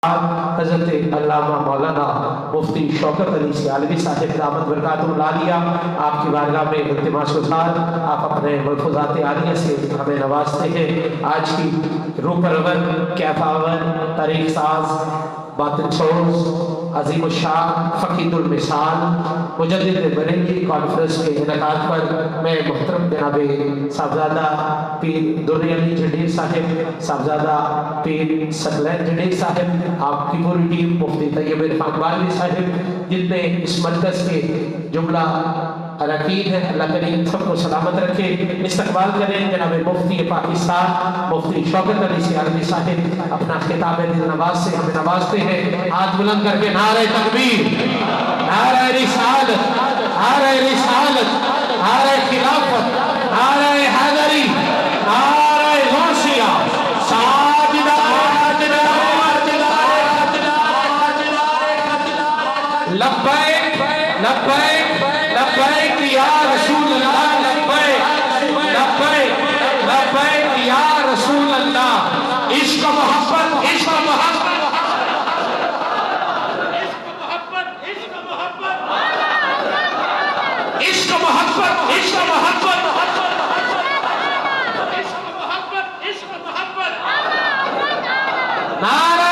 حضرت علامہ مولانا مفتی شوکت علی سیالوی صاحب دامت برکاتہ العالیہ آپ کی بارگاہ میں التماس گزار آپ اپنے ملفوظات عالیہ سے ہمیں نوازتے ہیں۔ آج کی روح پرور، کیف آور، تاریخ ساز، باطن سوز، عظیم الشان، فقید المثال، مجدد بریلی کانفرنس کے انعقاد پر میں محترم جناب صاحبزادہ پیر دری علی جڈیر صاحب، صاحبزادہ پیر سکلین جڈیر صاحب، آپ کی پوری ٹیم، مفتی طیب عرفان بالوی صاحب، جن نے اس مرکز کے جملہ اراکین ہے، اللہ کریم سب کو سلامت رکھے۔ استقبال کریں جناب مفتی پاکستان مفتی شوکت علی سیالوی صاحب، اپنا خطاب دل نواز سے ہمیں نوازتے ہیں۔ ہاتھ بلند کر کے نعرہ تکبیر، نعرہ رسالت، نعرہ رسالت، نعرہ خلافت، نعرہ حیدری، نعرہ غوثیہ، ساجدہ لبیک لبیک لبیک یا رسول اللہ، لبیک لبیک لبیک یا رسول اللہ۔ عشق و محبت، عشق و محبت، عشق و محبت، عشق و محبت، عشق و محبت، نعرہ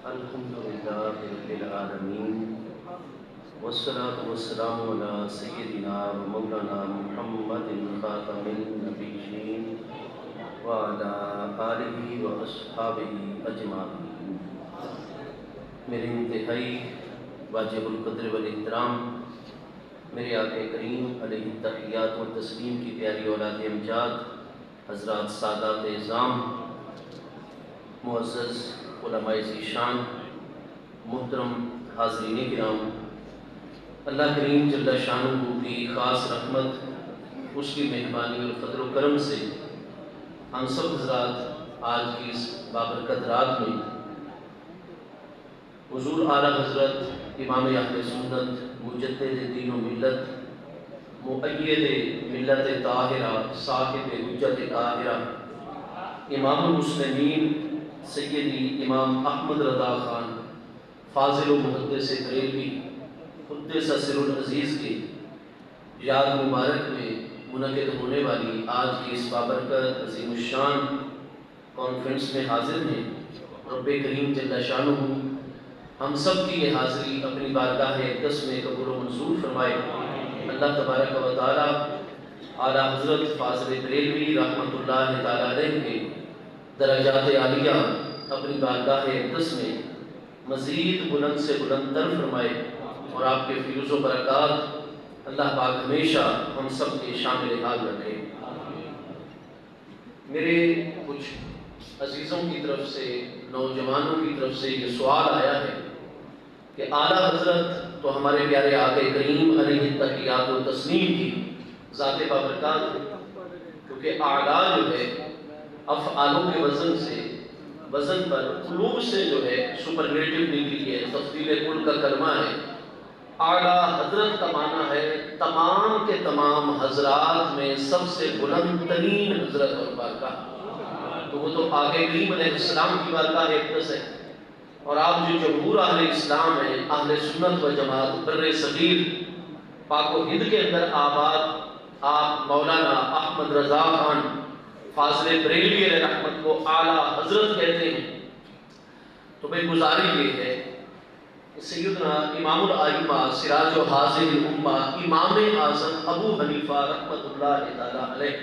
الحمدللہ رب العالمین والصلاة والسلام علی سیدنا و مولانا محمد خاتم النبیین وعلی آلہ و اصحابہ اجمعین۔ میرے انتہائی واجب القدر والاحترام میرے آقا کریم علیہ التحیات و تسلیم کی پیاری اولاد امجاد حضرات سادات اعظام، معزز علماء ذیشان، محترم حاضرین کرام، اللہ کریم جل شانہ کی خاص رحمت، اس کی مہربانی اور فضل و کرم سے ہم سب حضرات آج کی اس بابرکت رات میں حضور اعلیٰ حضرت امام اہل سنت مجدد دین و ملت مؤید ملت طاہرہ صاحب حجت طاہرہ امام المسلمین سیدی امام احمد رضا خان فاضل و محدث بریلوی قدس سر العزیز کے یاد مبارک میں منعقد ہونے والی آج کی اس بابرکت عظیم الشان کانفرنس میں حاضر ہیں۔ رب کریم جل شانہ ہم سب کی یہ حاضری اپنی بارگاہ اقدس میں قبول و منظور فرمائے۔ اللہ تبارک و تعالی اعلیٰ حضرت فاضل بریلوی رحمۃ اللہ تعالی علیہ کے درجات عالیہ اپنی بارگاہ اقدس میں مزید بلند سے بلند تر فرمائے، اور آپ کے فیوز و برکات اللہ پاک ہمیشہ ہم سب کے شامل حال رکھے۔ میرے کچھ عزیزوں کی طرف سے، نوجوانوں کی طرف سے یہ سوال آیا ہے کہ اعلیٰ حضرت تو ہمارے پیارے آقا کریم علیہ التحیات و تسلیم کی ذات بابرکات ہے، کیونکہ اعلیٰ جو ہے افعالوں کے وزن پر قلوب سے جو ہے سپرلیٹو ڈگری ہے، تفضیل کل کا کلمہ ہے۔ اعلیٰ حضرت کا معنی ہے تمام کے تمام حضرات میں سب سے بلند ترین حضرت اور بارگاہ، تو وہ تو آقا کریم علیہ السلام کی بارگاہ اقدس ہے۔ اور آپ جو جمہور اہل اسلام ہیں، اہل سنت و جماعت بر صغیر پاک و ہند کے اندر آباد، آپ مولانا احمد رضا خان فاضل بریلوی علیہ رحمت کو اعلیٰ حضرت کہتے ہیں، تو بھئی گزاری یہ ہے کہ سیدنا امام الائمہ سراج و حاضر الامہ امام اعظم ابو حنیفہ رحمت اللہ تعالی علیہ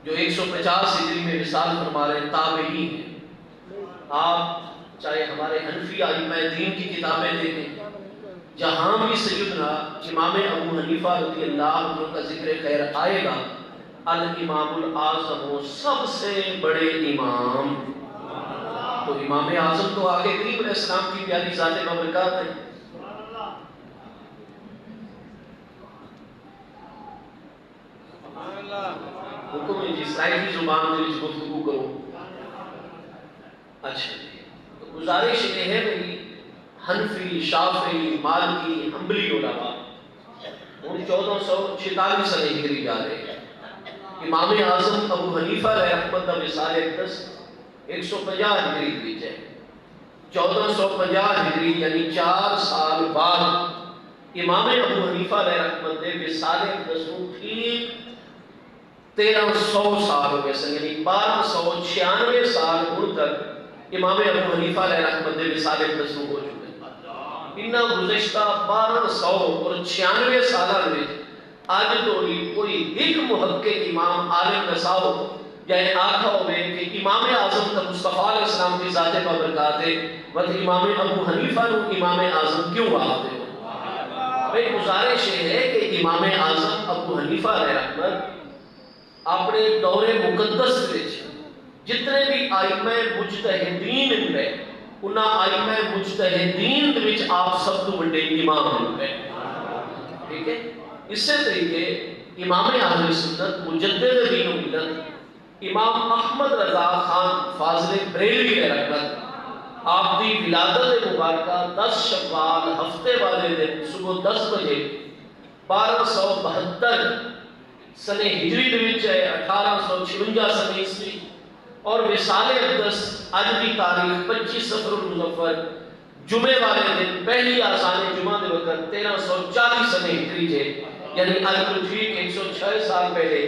جو 150 ہجری میں وصال فرما رہے تابعی ہیں۔ آپ چاہے ہمارے حنفی ائمہ دین کی کتابیں دیکھیں، جہاں بھی سیدنا امام ابو حنیفہ رضی اللہ عنہ کا ذکر خیر آئے گا، الامام الاعظم سب سے بڑے امام، تو امام اعظم تو آقا کریم علیہ السلام کی پیاری ذات بابرکات ہے۔ حکم ہے جی اسرائیلی زبان میں گفتگو کرو. اچھا جی، تو گزارش یہ ہے میری حنفی، شافعی، مالکی، حنبلی علماء ہم 1446 سنے ہجری جا رہے ہیں. امام اعظم ابو حنیفہ علیہ رحمت دا وصال اقدس 150 ہجری وچ ہے. 1450 ہجری یعنی 4 سال بعد امام ابو حنیفہ علیہ رحمت دے وصال اقدس نوں ٹھیک 1300 سال ہو گئے سن، یعنی 1296 سال ہن تک امام ابو حنیفہ علیہ رحمت دے وصال اقدس نوں ہو چکے. انہاں گزشتہ 1296 سالاں وچ اج توڑی کوئی ایک محقق امام عالم نساؤ یعنی آکھا ہوئے کہ امام اعظم کا مصطفیٰ علیہ السلام کی ذات بابرکات ہے وقت امام ابو حنیفہ نو امام اعظم کیوں آتے ہو. بھئی گزارش یہ ہے کہ امام اعظم ابو حنیفہ علیہ رحمت اپنے دور مقدس وچ جتنے بھی ائمہ مجتہدین ہوئے انہاں ائمہ مجتہدین وچ آپ سب تو بڑے امام ہوئے. ٹھیک ہے، اس سے طریقے امام اہل سنت مجدد دین و ملت امام احمد رضا خان فاضل بریلوی علیہ رحمت آپ دی ولادت مبارکہ 10 شوال ہفتے والے دن صبح 10 بجے 1272 سنے ہجری دے وچ ہے 1856 سنے عیسوی اور وصال اقدس اج دی تاریخ 25 صفر المظفر جمعے والے دن پہلی آسان جمعہ دے وقت 1340 سنے ہجری ہے، یعنی اج تو ٹھیک 106 سال پہلے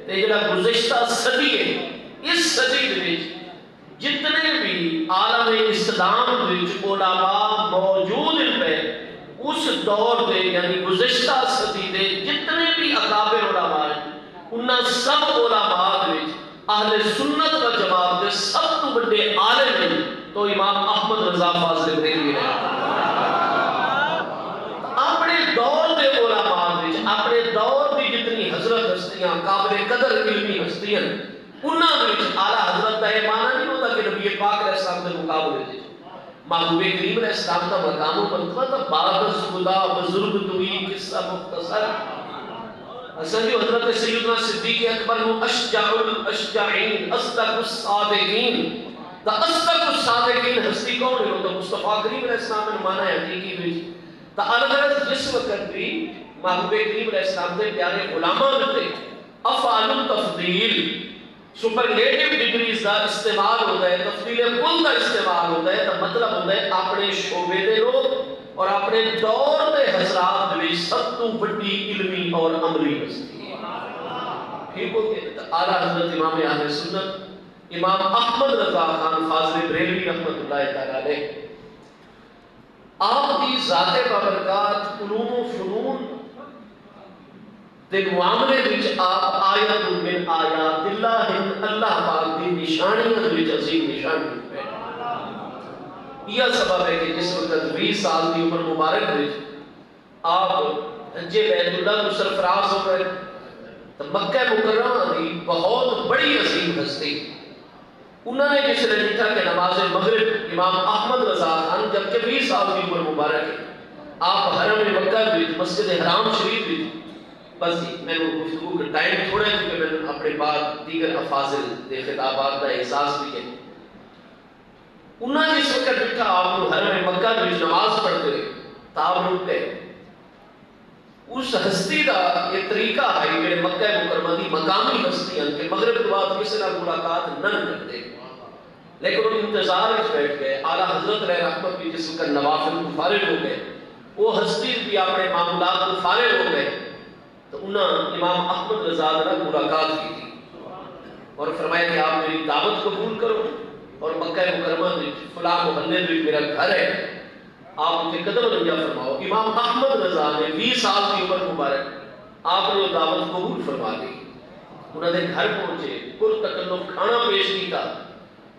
تے جڑا گزشتہ صدی ہے اس صدی دے وچ جتنے بھی عالم اسلام وچ علماء موجود ہیں اس دور دے یعنی گزشتہ صدی دے جتنے بھی اکابر علماء ہیں انہاں سب علماء وچ اہل سنت و جماعت دے سب تو بڑے عالم ہیں تو امام احمد رضا فاضل بریلوی ہیں. اپنے دور دے علماء وچ اپنے دور دی جتنی حضرت ہستیاں قابل قدر علمی ہستیاں انہاں وچ اعلی حضرت دا یہ معنی نہیں ہوتا کہ نبی پاک علیہ السلام دے مقابلے وچ محبوب کریم علیہ السلام کا مقام و مرتبہ تھا. بعد از خدا بزرگ توئی قصہ مختصر اصل جو حضرت سیدنا صدیق اکبر نو اشجع الاشجعین اصدق الصادقین دا اصدق الصادقین ہستی کون ہے؟ تو مصطفیٰ کریم علیہ السلام نے مانا ہے حقیقی وچ تا الغرض جس وقت بھی محبوب کریم علیہ السلام دے پیارے غلاماں تے افعال التفضیل سپرلیٹو ڈگریز دا استعمال ہوتا ہے، تفضیل کل دا استعمال ہوتا ہے، تو مطلب ہوتا ہے اپنے شعبے دے لوگ اور اپنے دور دے حضرات میں سب تو بڑی علمی اور عملی ہستی ہے. ٹھیک ہو گیا. اعلیٰ حضرت امام اہل سنت امام احمد رضا خان فاضل بریلوی رحمۃ اللہ تعالی علیہ آپ کی ذات بابرکات علوم و فنون دے معاملے وچ آپ آیت من آیات اللہ اللہ پاک دی نشانیاں وچ عظیم نشانی ہے. یہ سبب ہے کہ جس وقت 20 سال کی عمر مبارک وچ آپ حج بیت اللہ کو سرفراز ہو گئے تو مکہ مکرمہ دی بہت بڑی عظیم ہستی انہوں نے جس نے لکھا کہ نماز مغرب امام احمد رضا خان جبکہ 20 سال کی عمر مبارک ہے آپ حرم مکہ وچ مسجد حرام شریف وچ بس میں گفتگو کا ٹائم تھوڑا ہے کیونکہ میں اپنے بعد دیگر افاضل دے خطابات کا احساس بھی ہے. انہوں نے اس وقت لکھا آپ کو حرم مکہ میں نماز پڑھتے رہے تاب رک گئے. اس ہستی کا یہ طریقہ ہے کہ مکہ مکرمہ دی مقامی ہستیاں کہ مغرب کے بعد کسی نہ ملاقات نہ کرتے لیکن ان انتظار میں بیٹھ گئے. اعلیٰ حضرت علیہ رحمت بھی جس وقت نوافل کو فارغ ہو گئے وہ ہستی بھی اپنے معاملات کو فارغ ہو گئے تو انہوں امام احمد رضا نے ملاقات کی تھی اور فرمایا کہ آپ میری دعوت قبول کرو اور مکہ مکرمہ میں فلاں محلے میں میرا گھر ہے آپ مجھے قدم رنجا فرماؤ. امام احمد رضا نے 20 سال کی عمر مبارک آپ نے دعوت قبول فرما لی. انہوں نے گھر پہنچے پر تکلف کھانا پیش کیا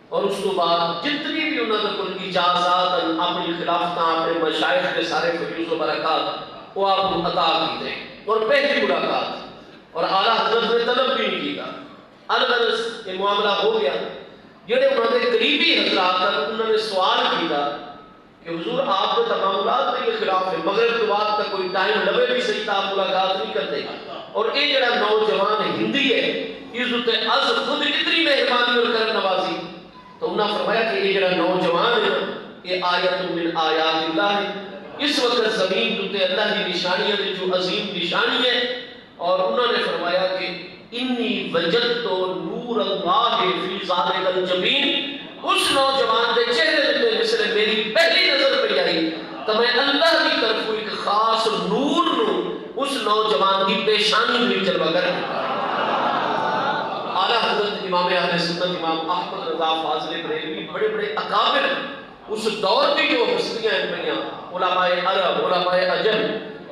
اور اس کے بعد جتنی بھی انہوں نے کوئی اجازات اپنی خلافتاں اپنے مشائخ کے سارے فیوز و برکات وہ آپ کو عطا کی دیں اور پہلی ملاقات اور اعلیٰ حضرت نے طلب بھی نہیں کیا. الغرض یہ معاملہ ہو گیا. جڑے انہوں نے قریبی حضرات انہوں نے سوال کیا کہ حضور آپ کے تمامات کے خلاف ہے مغرب کے بعد تک کوئی ٹائم لبے بھی صحیح آپ ملاقات نہیں کرتے اور یہ جڑا نوجوان ہندی ہے اس تے از خود اتنی مہربانی اور کرم نوازی تو انہوں نے فرمایا کہ یہ جڑا نوجوان ہے یہ آیت من آیات اللہ ہے، اس وقت زمین تے اللہ کی نشانیاں دی جو عظیم نشانی ہے، اور انہوں نے فرمایا کہ انی وجدت نور اللہ فی ذالک الجبین، اس نوجوان دے چہرے تے جس نے میری پہلی نظر پہ آئی تو میں اللہ کی طرف ایک خاص نور نو اس نوجوان کی پیشانی میں جلوہ کر اعلیٰ حضرت امام اہل سنت امام احمد رضا فاضل بریلوی بڑے بڑے اکابر اس دور کی جو ہستیاں ہیں علماء عرب علماء عجم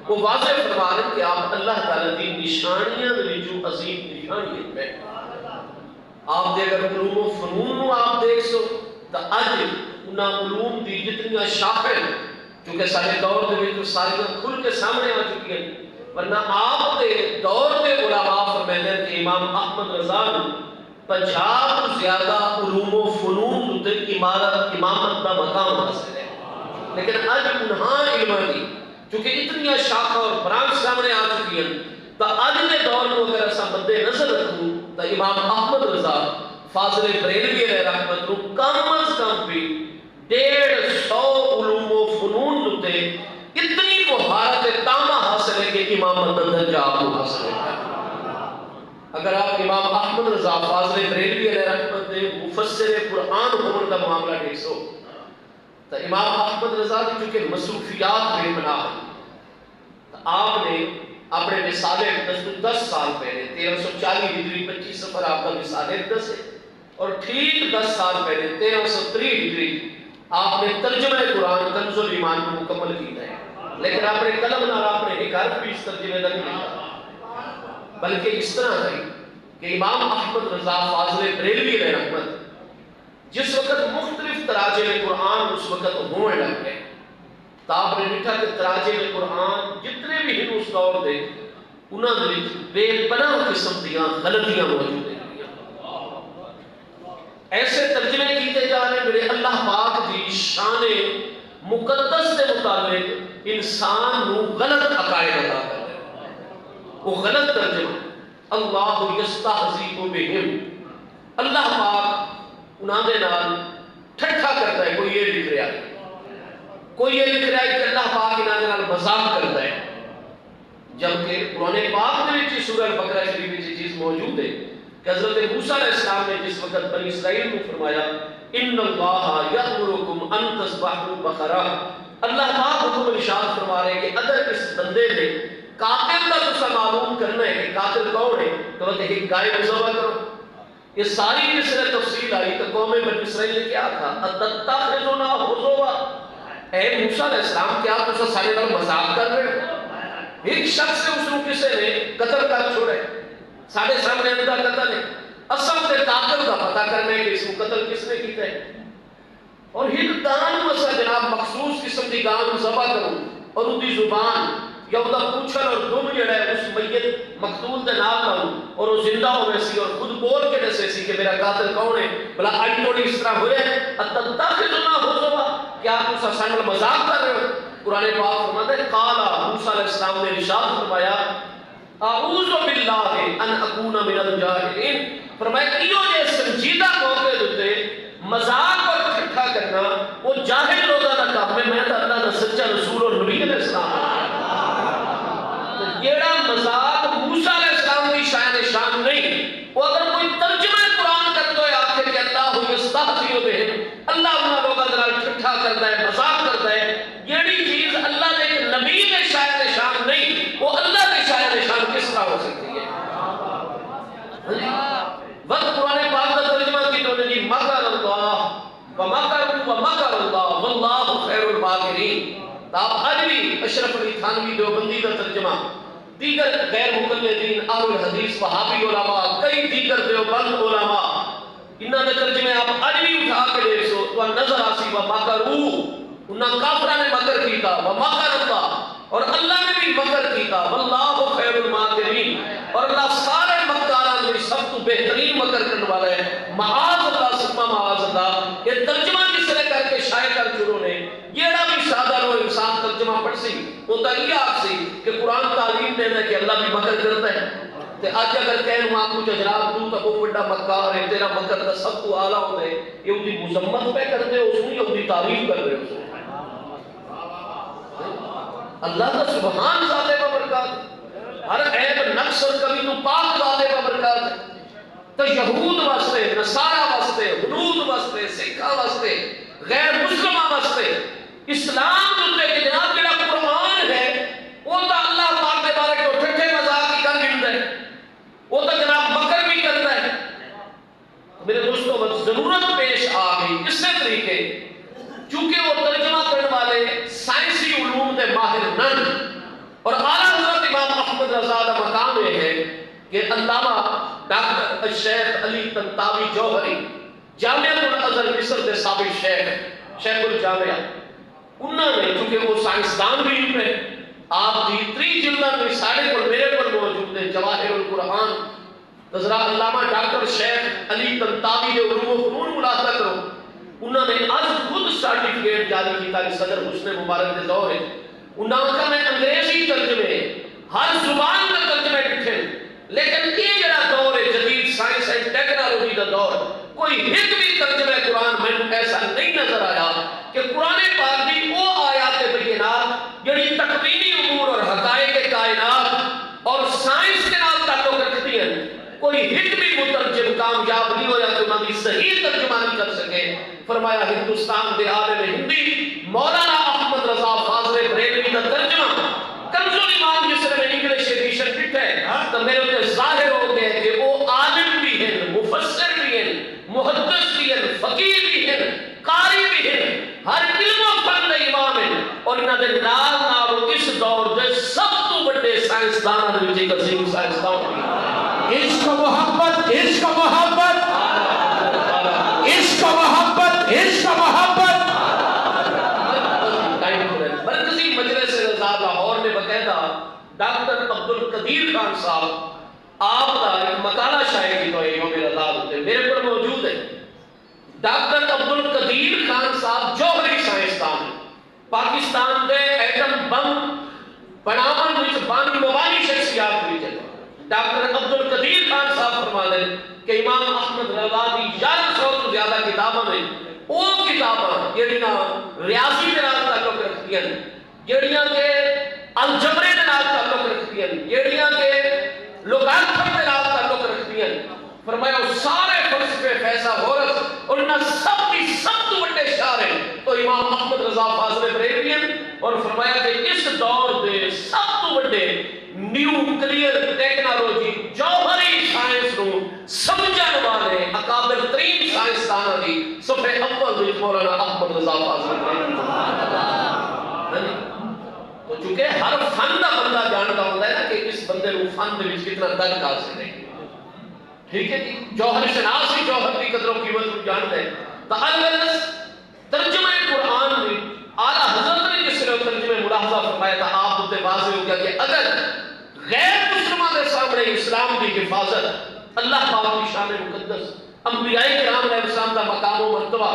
وہ واضح فرما رہے ہیں کہ آپ اللہ تعالیٰ کی نشانیاں جو عظیم نشانیاں ہیں آپ دے اگر علوم و فنون آپ دیکھ سو تو اج انہاں علوم دی جتنی شاخیں کیونکہ سارے دور دے وچ ساری کھل کے سامنے آ چکی ہیں، ورنہ آپ دے دور دے علماء فرماتے ہیں کہ امام احمد رضا نے 50 تو زیادہ علوم و فنون تے امامت کا مقام حاصل ہے، لیکن اج انہاں علم دی کیونکہ اتنی شاخیں اور برانچ سامنے آ چکی ہیں تو اج کے دور کو اگر اسا مد نظر رکھوں تو امام احمد رضا فاضل بریلوی علیہ رحمت رو کم از کم بھی 150 علوم و فنون تے اتنی مہارت تامہ حاصل ہے کہ امامت درجہ آپ کو حاصل ہے۔ اگر آپ امام احمد رضا فاضل بریلوی علیہ رحمت دے مفسر قرآن ہونے کا معاملہ دیکھ سو تو امام احمد رضا کی چونکہ مصروفیات بے بنا ہے، آپ نے اپنے مثالیں 10 سال پہلے 1340 ہجری 25 سفر آپ کا مثالیں 10 ہے، اور ٹھیک 10 سال پہلے 1330 ہجری آپ نے ترجمہ قرآن کنز الایمان کو مکمل کیا ہے، لیکن آپ نے قلم نہ آپ نے ایک حرف بھی اس ترجمے کا نہیں لکھا، بلکہ اس طرح ہے کہ امام احمد رضا فاضل بریلوی علیہ رحمت جس وقت مختلف تراجم قرآن اس وقت ہونے لگ گئے تو آپ نے لکھا کہ تراجم قرآن جتنے بھی ہیں اس دور دے انہوں نے بے پناہ قسم دیاں غلطیاں موجود ہیں، ایسے ترجمے کیتے جا رہے میرے اللہ پاک دی شان مقدس کے مطابق انسان نو غلط عقائد عطا کر دے، وہ غلط ترجمہ اللہ یستہزئ بہم، اللہ پاک انہاں دے نال ٹھٹھا کرتا ہے، کوئی یہ لکھ رہا ہے کوئی یہ لکھ رہا ہے کہ اللہ پاک انہاں دے نال مذاق کرتا ہے، جبکہ قرآن پاک میں بھی سورہ البقرہ شریف میں یہ چیز موجود ہے کہ حضرت موسیٰ علیہ السلام نے جس وقت بنی اسرائیل کو فرمایا ان اللہ یأمرکم ان تذبحوا بقرہ، اللہ پاک حکم ارشاد فرما رہے ہیں کہ اگر اس بندے نے قاتل کا تسا معلوم کرنا ہے کہ قاتل کون ہے تو وہ ایک گائے ذبح کرو، یہ ساری جس نے تفصیل آئی تو قوم بنی اسرائیل نے کیا کہا اتتخذنا ہزوا، اے موسیٰ علیہ السلام کیا تسا سارے نال مذاق کر رہے ہو؟ ایک شخص سے اس کو کسے نے قتل کر چھوڑے، سارے سامنے اندر قتل ہے، اصل سے قاتل کا پتہ کرنا ہے کہ اس کو قتل کس نے کیتا ہے، اور ایک گان مسا جناب مخصوص قسم کی گان ذبح کروں اور ان کی زبان یا ان کا پوچھل اور دم جڑا ہے اس میت مقتول دے نام لاؤں اور وہ زندہ ہوئے سی اور خود بول کے دسے سی کہ میرا قاتل کون ہے، بلا آئی توڑی اس طرح ہوئے اتتخذنا ہزوا، کیا آپ اسا سانل مذاق کر رہے ہو؟ قرآن پاک فرماتا ہے قالا موسیٰ علیہ السلام نے ارشاد فرمایا اعوذ باللہ ان اکون من الجاہلین، فرمایا کہ یہ سنجیدہ موقع دیتے مذاق اور ٹھٹھا کرنا وہ جاہل لوگوں کا کام ہے، میں تو اللہ کا سچا رسول اور نبی علیہ السلام تو یہ مذاق موسیٰ علیہ السلام کی شان نہیں، وہ اگر کوئی ترجمہ قرآن کرتا ہے آپ کے اللہ یستہزئ بہم، اللہ انہاں لوگوں کا ٹھٹھا کرتا ہے مذاق کرتا ہے، یہ چیز اللہ نے نبی میں شان نہیں، وہ اللہ نے شان کس طرح ہو سکتی ہے؟ وقت قرآن پاک کا ترجمہ کی تو نے مکر اللہ ومکر اللہ واللہ خیر الماکرین، آپ آج بھی اشرف علی تھانوی دیوبندی کا ترجمہ، دیگر غیر مقلدین اہل الحدیث وہابی علماء کئی دیگر دیوبند علماء انہاں نے ترجمے آپ آج بھی اٹھا کے دیکھ سو تو نظر آسی ومکروا، انہاں کافرہ نے مکر کیتا ومکر اللہ، اور اللہ نے بھی مکر کیتا واللہ خیر الماکرین، اور اللہ سارے مکاران میں سب تو بہترین مکر کرنے والا ہے، معاذ اللہ سبحانہ معاذ اللہ۔ یہ ترجمہ کس نے کر کے شائع کر چھوڑو نے، یہ بھی سادہ لو انسان ترجمہ پڑھ سی وہ تو یہ آخ سی کہ قرآن تعلیم دینا کہ اللہ بھی مکر کرتا ہے تے آج اگر کہہ ماں کو جناب تو وہ بڑا مکار ہے تیرا مکر کا سب تو اعلیٰ ہوتا ہے یہ ان کی مذمت پہ کرتے ہو اس ان کی تعریف کر رہے ہو اللہ کا سبحان ذات برکات ہر عیب نقص اور کمی تو پاک ذات برکات ہے تو یہود واسطے نصارہ واسطے ہنود واسطے سکھا واسطے غیر مسلمہ واسطے اسلام جو کہ جناب جڑا قرآن ہے وہ تو اللہ پاک کے بارے کو ٹھٹھے مذاق کی کر گندا ہے وہ تو جناب مکر بھی کرتا ہے میرے دوستوں بس ضرورت پیش آ گئی اس طریقے چونکہ وہ ترجمہ کرنے والے سائنسی علوم کے ماہر نن اور اعلیٰ حضرت امام احمد رضا کا مقام یہ ہے کہ علامہ ڈاکٹر الشیخ علی طنطاوی جوہری جامعۃ الازہر مصر کے سابق شیخ الجامعہ انہوں نے چونکہ وہ سائنسدان بھی ہیں آپ کی 3 جلداں میں ساڑھے پر میرے پر موجود ہیں جواہر القرآن نظرہ علامہ ڈاکٹر شیخ علی طنطاوی جو علوم و فنون ملاحظہ کرو انہوں نے آج خود سرٹیفکیٹ جاری کیتا کہ صدر حسن مبارک کے دور ہے انہوں نے انگریزی ترجمے ہر زبان میں ترجمے لکھے لیکن یہ جڑا دور ہے جدید سائنس اینڈ ٹیکنالوجی کا دور کوئی ایک بھی ترجمہ قرآن میں ایسا نہیں نظر آیا کہ قرآن پاک کی وہ آیات بینات جڑی تکوینی امور اور حقائق کائنات اور سائنس کے نال تعلق رکھتی ہیں کوئی ایک بھی مترجم کامیاب نہیں ہوا کہ انہوں نے صحیح ترجمہ نہیں کر سکے فرمایا ہندوستان دے عالم ہندی مولانا احمد رضا فاضل بریلوی کا ترجمہ کنز الایمان جس میں انگلش ایڈیشن فٹ ہے تو میرے تے ظاہر ہو گیا کہ وہ عالم بھی ہیں مفسر بھی ہیں محدث بھی ہیں فقیہ بھی ہیں قاری بھی ہیں ہر علم و فن دے امام ہیں اور انہاں دے نال نال اس دور دے سب تو بڑے سائنسداناں دے وچ ایک عظیم سائنسدان عشق محبت عشق محبت عشق محبت عشق محبت مرکزی مجلس رضا لاہور میں باقاعدہ ڈاکٹر عبد القدیر خان صاحب آپ کا ایک مقالہ شائع کی تو یوم رضا ہوتے میرے پر موجود ہے ڈاکٹر عبد القدیر خان صاحب جوہری سائنسدان پاکستان دے ایٹم بم بناون وچ بانی مبانی شخصیات وچ ڈاکٹر عبد القدیر خان صاحب فرماتے ہیں کہ امام احمد رضا کی 1100 تو زیادہ کتابوں میں وہ کتاباں جڑیاں ریاضی کے نال تعلق رکھتی ہیں جڑیاں کہ الجبرے کے نال تعلق رکھتی ہیں جڑیاں کہ لغات کے نال تعلق رکھتی ہیں فرمایا وہ سارے فلسفے فیضہ ہورس اور انہاں سب کی سب تو بڑے شاعر ہیں تو امام احمد رضا فاضل بریلوی ہیں اور فرمایا کہ اس دور دے سب تو بڑے نیوکلیئر ٹیکنالوجی جوہری سائنس نو سمجھن والے اکابر ترین سائنسداناں دی صفحے اول وچ مولانا احمد رضا فاضل بریلوی تو چونکہ ہر فن دا بندہ جانتا ہوتا ہے نا کہ اس بندے نو فن دے وچ کتنا درد حاصل ہے ٹھیک ہے جی جوہر شناس ہی جوہر کی قدر و قیمت کو جانتا ہے تعلق ترجمہ قرآن میں اعلیٰ حضرت نے جس نے ترجمہ ملاحظہ فرمایا تھا آپ تے واضح ہو گیا کہ اگر غیر مسلمان کے سامنے اسلام کی حفاظت اللہ پاک کی شان مقدس انبیاء کرام علیہ السلام کا مقام و مرتبہ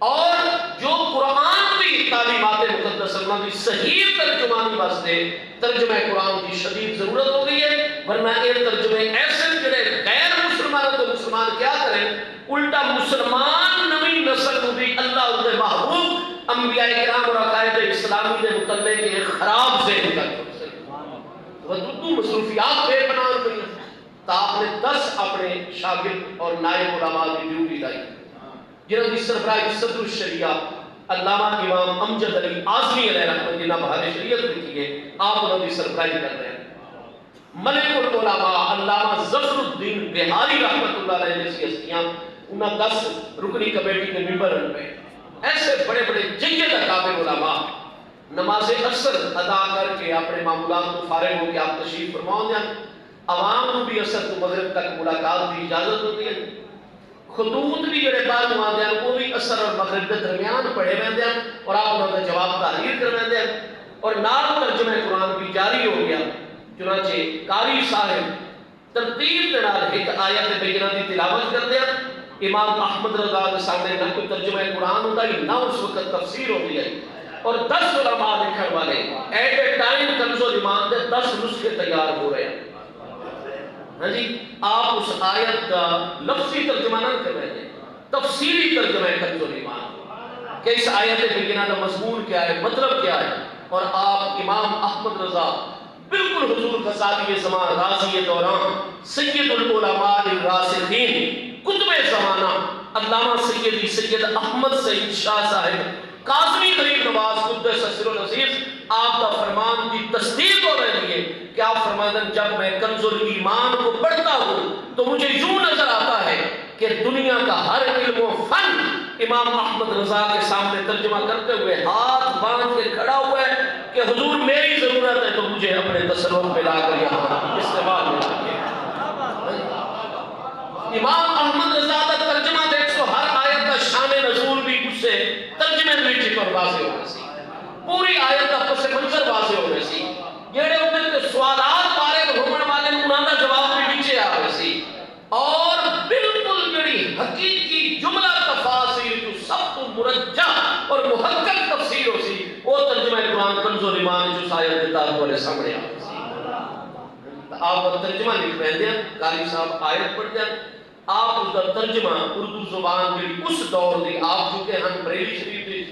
اور جو قرآن کی تعلیمات مقدس اللہ کی صحیح ترجمانی واسطے ترجمہ قرآن کی شدید ضرورت ہو گئی ہے ورنہ یہ ترجمے ایسے جڑے غیر مسلمان تو مسلمان کیا کریں الٹا مسلمان نئی نسل کو بھی اللہ ان کے محبوب انبیاء کرام اور عقائد اسلامی کے متعلق ایک خراب ذہن کا وضو مصروفیات بے بنان ہوئی تا آپ نے 10 اپنے شاگرد اور نائب علماء کی ڈیوٹی لائی جنہوں کی سربراہی صدر الشریعہ علامہ امام امجد علی اعظمی علیہ رحمۃ اللہ بہار شریعت لکھی ہے آپ انہوں کی سربراہی کر رہے ہیں ملک العلماء علامہ ظفر الدین بہاری رحمۃ اللہ علیہ جیسی ہستیاں انہوں 10 رکنی کمیٹی کے ممبر پہ ایسے بڑے بڑے جید اکابر علماء نماز عصر ادا کر کے اپنے معمولات کو فارغ ہو کے آپ تشریف فرماؤں دیں عوام کو بھی عصر تو مغرب تک ملاقات کی اجازت ہوتی ہے خطوط بھی جڑے بعد نماز ہیں وہ بھی عصر اور مغرب کے درمیان پڑھے ہوئے ہیں اور آپ انہوں نے جواب تحریر کروائے ہیں اور نال ترجمہ قرآن بھی جاری ہو گیا چنانچہ قاری صاحب ترتیب کے نال ایک آیت بینہ کی تلاوت کرتے ہیں امام احمد رضا کے سامنے نہ کوئی ترجمہ قرآن ہوتا ہے نہ اس وقت تفسیر ہوتی ہے اور 10 علماء لکھن والے ایٹ اے ٹائم کنز ایمان دے 10 نسخے تیار ہو رہے ہیں. ہاں جی آپ اس آیت کا لفظی ترجمہ نہ کر رہے ہیں, تفصیلی ترجمہ ہے کنز ایمان کہ اس آیت بینہ کا مضمون کیا ہے, مطلب کیا ہے. اور آپ امام احمد رضا بالکل حضور غزالی زمان راضی دوران سید العلماء الراسخین قطب زمانہ علامہ سیدی سید احمد سعید شاہ صاحب قاضی غریب نواز قدس سر العزیز آپ کا فرمان کی تصدیق ہو رہی ہے کہ آپ فرماتے ہیں جب میں کنز ایمان کو پڑھتا ہوں تو مجھے یوں نظر آتا ہے کہ دنیا کا ہر علم و فن امام احمد رضا کے سامنے ترجمہ کرتے ہوئے ہاتھ باندھ کے کھڑا ہوا ہے کہ حضور میری ضرورت ہے تو مجھے اپنے تصور میں لا کر یہاں استعمال میں رکھیے. امام احمد رضا کا ترجمہ دیکھ سو ہر آیت کا شان نزول بھی اس سے ترجمے میں چیز پر واضح ہو رہی سی, پوری آیت کا پس منظر واضح ہو رہی سی, جڑے ان کے سوالات بارے ہونے والے انہاں دا جواب بھی نیچے آ رہے سی, اور بالکل جڑی حقیقی جملہ تفاصیل جو سب تو مرجع اور محقق تفسیر ہو سی وہ ترجمہ قرآن کنز ایمان جو آیت کے تحت والے سامنے آ رہی سی. آپ ترجمہ لکھ رہے ہیں, قاری صاحب آیت پڑھ دیں, آپ اس کا ترجمہ اردو زبان کی اس دور دی آپ چکے ہیں بریلی شریف دی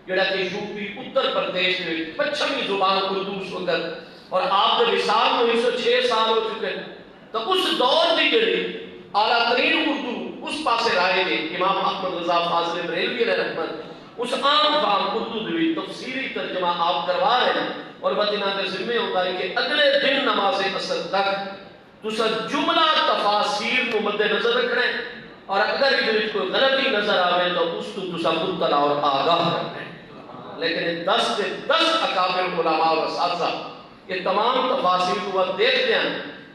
جڑا کہ یوپی اتر پردیش میں پچھمی زبان اردو اس وقت, اور آپ کے وصال میں 106 سال ہو چکے ہیں. تو اس دور دی جڑی اعلیٰ ترین اردو اس پاسے رائے گے امام احمد رضا فاضل بریلوی علیہ رحمت اس عام فام اردو دی تفسیری ترجمہ آپ کروا رہے ہیں, اور بدینہ کے ذمہ ہوتا ہے کہ اگلے دن نماز عصر تک تسا جملہ تفاسیر کو مد نظر رکھنا ہے, اور اگر اس کوئی غلطی نظر آوے تو اس کو تسا مطلع اور آگاہ رکھنا ہے. لیکن 10 سے 10 اکابر علماء اور اساتذہ یہ تمام تفاسیر کو دیکھتے ہیں,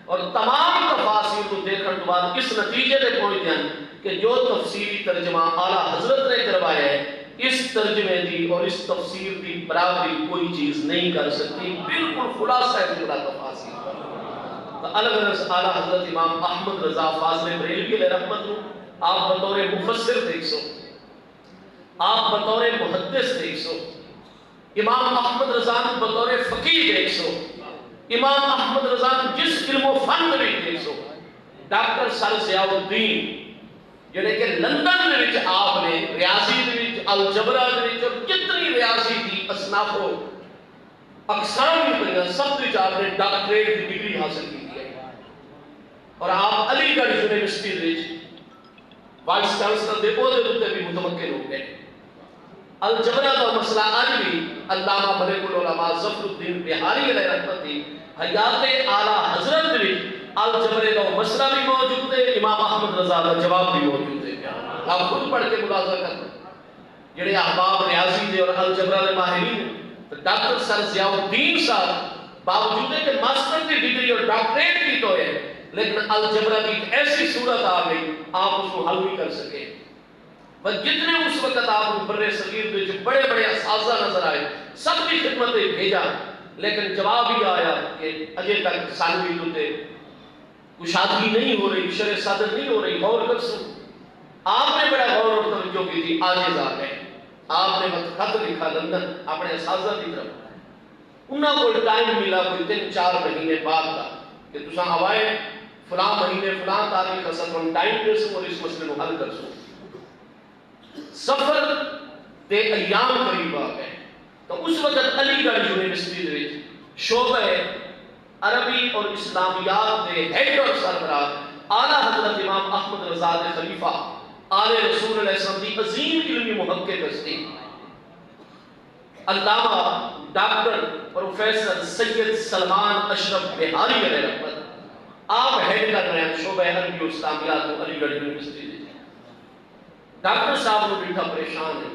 اور تمام تفاسیر کو دیکھنے کے بعد اس نتیجے پہ پہنچتے ہیں کہ جو تفسیری ترجمہ اعلیٰ حضرت نے کروایا ہے اس ترجمے دی اور اس تفسیر کی برابری کوئی چیز نہیں کر سکتی. بالکل خلاصہ ہے جملہ تفاسیر. الگ الگ اعلیٰ حضرت امام احمد رضا فاضل بریلوی علیہ رحمت آپ بطور مفسر دیکھ سو, آپ بطور محدث دیکھ سو, امام احمد رضا بطور فقیہ دیکھ سو, امام احمد رضا جس علم و فن میں دیکھ سو, ڈاکٹر سر ضیاء الدین جڑے کہ لندن میں آپ نے ریاضی میں الجبرا میں اور جتنی ریاضی کی اصناف و اقسام میں سب کچھ آپ نے ڈاکٹریٹ کی ڈگری حاصل کی ہے, اور آپ علی گڑھ یونیورسٹی میں وائس چانسلر دے عہدے تے بھی متمکن ہو گئے. الجبرا کا مسئلہ آج بھی علامہ ملک العلماء ظفر الدین بہاری علیہ رحمت کی حیات اعلیٰ حضرت میں الجبرے کا مسئلہ بھی موجود ہے, امام احمد رضا کا جواب بھی موجود ہے. آپ خود پڑھ کے ملاحظہ کریں جڑے احباب ریاضی دے اور الجبرا کے ماہرین ڈاکٹر سر ضیاء الدین صاحب باوجود ہے کہ ماسٹر کی ڈگری اور ڈاکٹریٹ کی تو ہے, لیکن الجبرا کی ایک ایسی صورت آ گئی آپ اس کو حل نہیں کر سکے. بس جتنے اس وقت آپ برے صغیر میں جو بڑے بڑے اساتذہ نظر آئے سب کی خدمت بھیجا, لیکن جواب ہی آیا کہ اجے تک ثانوی دوتے کشادگی نہیں ہو رہی, شرح صدر نہیں ہو رہی, غور کر سو. آپ نے بڑا غور اور توجہ کی تھی, عاجز آ گئے. آپ نے خط لکھا لندن اپنے اساتذہ کی طرف, انہاں کو ٹائم ملا کوئی 3-4 مہینے بعد کا کہ تساں ہوائے فلاں مہینے فلاں تاریخ اصل ٹائم دے سو اور اس مسئلے کو حل کر سو. سفر دے ایام قریب آ گئے تو اس وقت علی گڑھ یونیورسٹی دے شعبہ عربی اور اسلامیات دے ہیڈ اور سربراہ اعلیٰ حضرت امام احمد رضا خلیفہ آل رسول علیہ السلام کی عظیم علمی محقق ہستی علامہ ڈاکٹر پروفیسر سید سلمان اشرف بہاری علیہ رحمت آپ ہیڈ کر رہے ہیں شعبہ عربی اور اسلامیات کو علی گڑھ یونیورسٹی دے. ڈاکٹر صاحب کو بیٹھا پریشان ہے,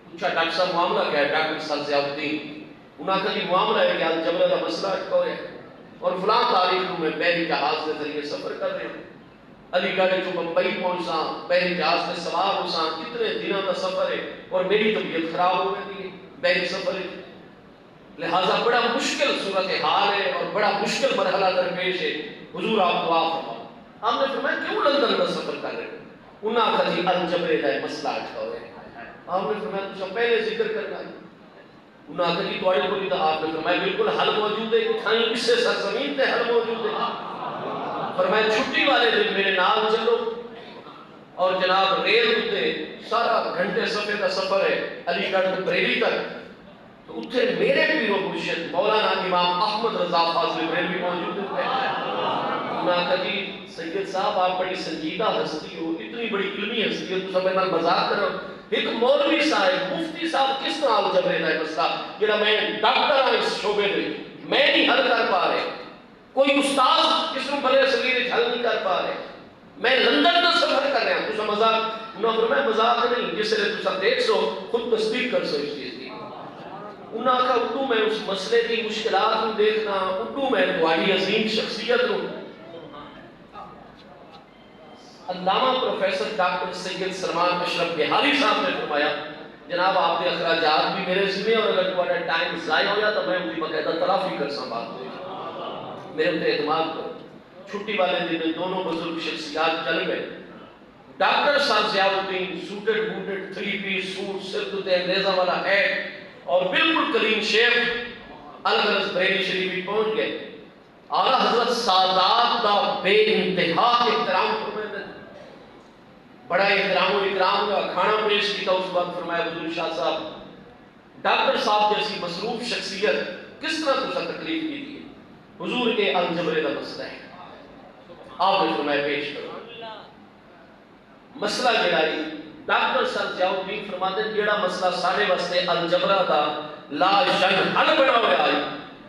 پوچھا ڈاکٹر صاحب معاملہ کیا ہے؟ ڈاکٹر سر ضیاء الدین انہاں کا یہ معاملہ ہے کہ الجبرا کا مسئلہ اٹکا ہے اور فلاں تاریخ کو میں بحری جہاز کے ذریعے سفر کر رہے ہوں, علی گڑھ جو بمبئی پہنچا بحری جہاز میں سوار ہو سا, کتنے دنوں کا سفر ہے اور میری طبیعت خراب ہو گئی ہے بحری سفر ہے, لہذا بڑا مشکل صورتحال ہے اور بڑا مشکل مرحلہ درپیش ہے, حضور آپ دعا فرمائیں. ہم نے فرمایا کیوں لندن کا سفر کر رہے ہو؟ انہاں کا جی الجبرے کا مسئلہ اٹھا ہوئے. آپ نے فرمایا تجھے پہلے ذکر کرنا ہے, انہوں نے کہا جی تواڈے کول تو آپ نے فرمایا بالکل حل موجود ہے کہ تھائیں اسے سرزمین تے حل موجود ہے. فرمایا چھٹی والے دن میرے نال چلو اور جناب ریل اتنے سارا گھنٹے سفر کا سفر ہے علی گڑھ سے بریلی تک. تو اتنے میرے پیر و مرشد مولانا امام احمد رضا فاضل بریلوی موجود ہیں. انہوں نے کہا جی سید صاحب آپ بڑی سنجیدہ ہستی ہو, اتنی بڑی علمی ہستی ہو, تو سب میں مذاق کرو. ایک مولوی صاحب مفتی صاحب کس طرح الجبرے کا مسئلہ جڑا میں ڈاکٹر ہوں اس شعبے میں میں نہیں حل کر پا رہے, کوئی استاد اس کو بڑے صغیر حل نہیں کر پا رہے, میں لندن کا سفر کر رہا ہوں, تو مذاق انہوں نے فرمایا مذاق نہیں, جس سے تو دیکھ سو خود تصدیق کر سو اس چیز کی. انہوں نے کہا اردو میں اس مسئلے کی مشکلات کو دیکھنا, اردو میں تمہاری عظیم شخصیت کو. علامہ پروفیسر ڈاکٹر سید سلمان اشرف بہاری صاحب نے فرمایا جناب آپ کے اخراجات بھی میرے ذمہ, اور اگر تمہارا ٹائم ضائع ہو جائے تو میں ان کی باقاعدہ تلافی کر سا بات ہوئی. میرے اتنے اعتماد کرو. چھٹی والے دن دونوں بزرگ شخصیات چل گئے. ڈاکٹر صاحب ضیاء الدین سوٹڈ بوٹڈ 3 پیس سوٹ سر تے انگریزا والا ہیٹ اور بالکل کلین شیف الغرض بریلی شریف پہنچ گئے. اعلیٰ حضرت سادات دا بے انتہا احترام فرمائے, بڑا احترام و اکرام کا کھانا پیش کیا. اس وقت فرمایا حضور شاہ صاحب ڈاکٹر صاحب جیسی مصروف شخصیت کس طرح تجھے تکلیف کی تھی, حضور کے الجبرے کا مسئلہ ہے, آپ نے فرمایا پیش کرو. مسئلہ جڑا ہے ڈاکٹر صاحب ضیاء الدین فرماتے ہیں جڑا مسئلہ سارے واسطے الجبرا دا لا شک حل بنا ہوا ہے,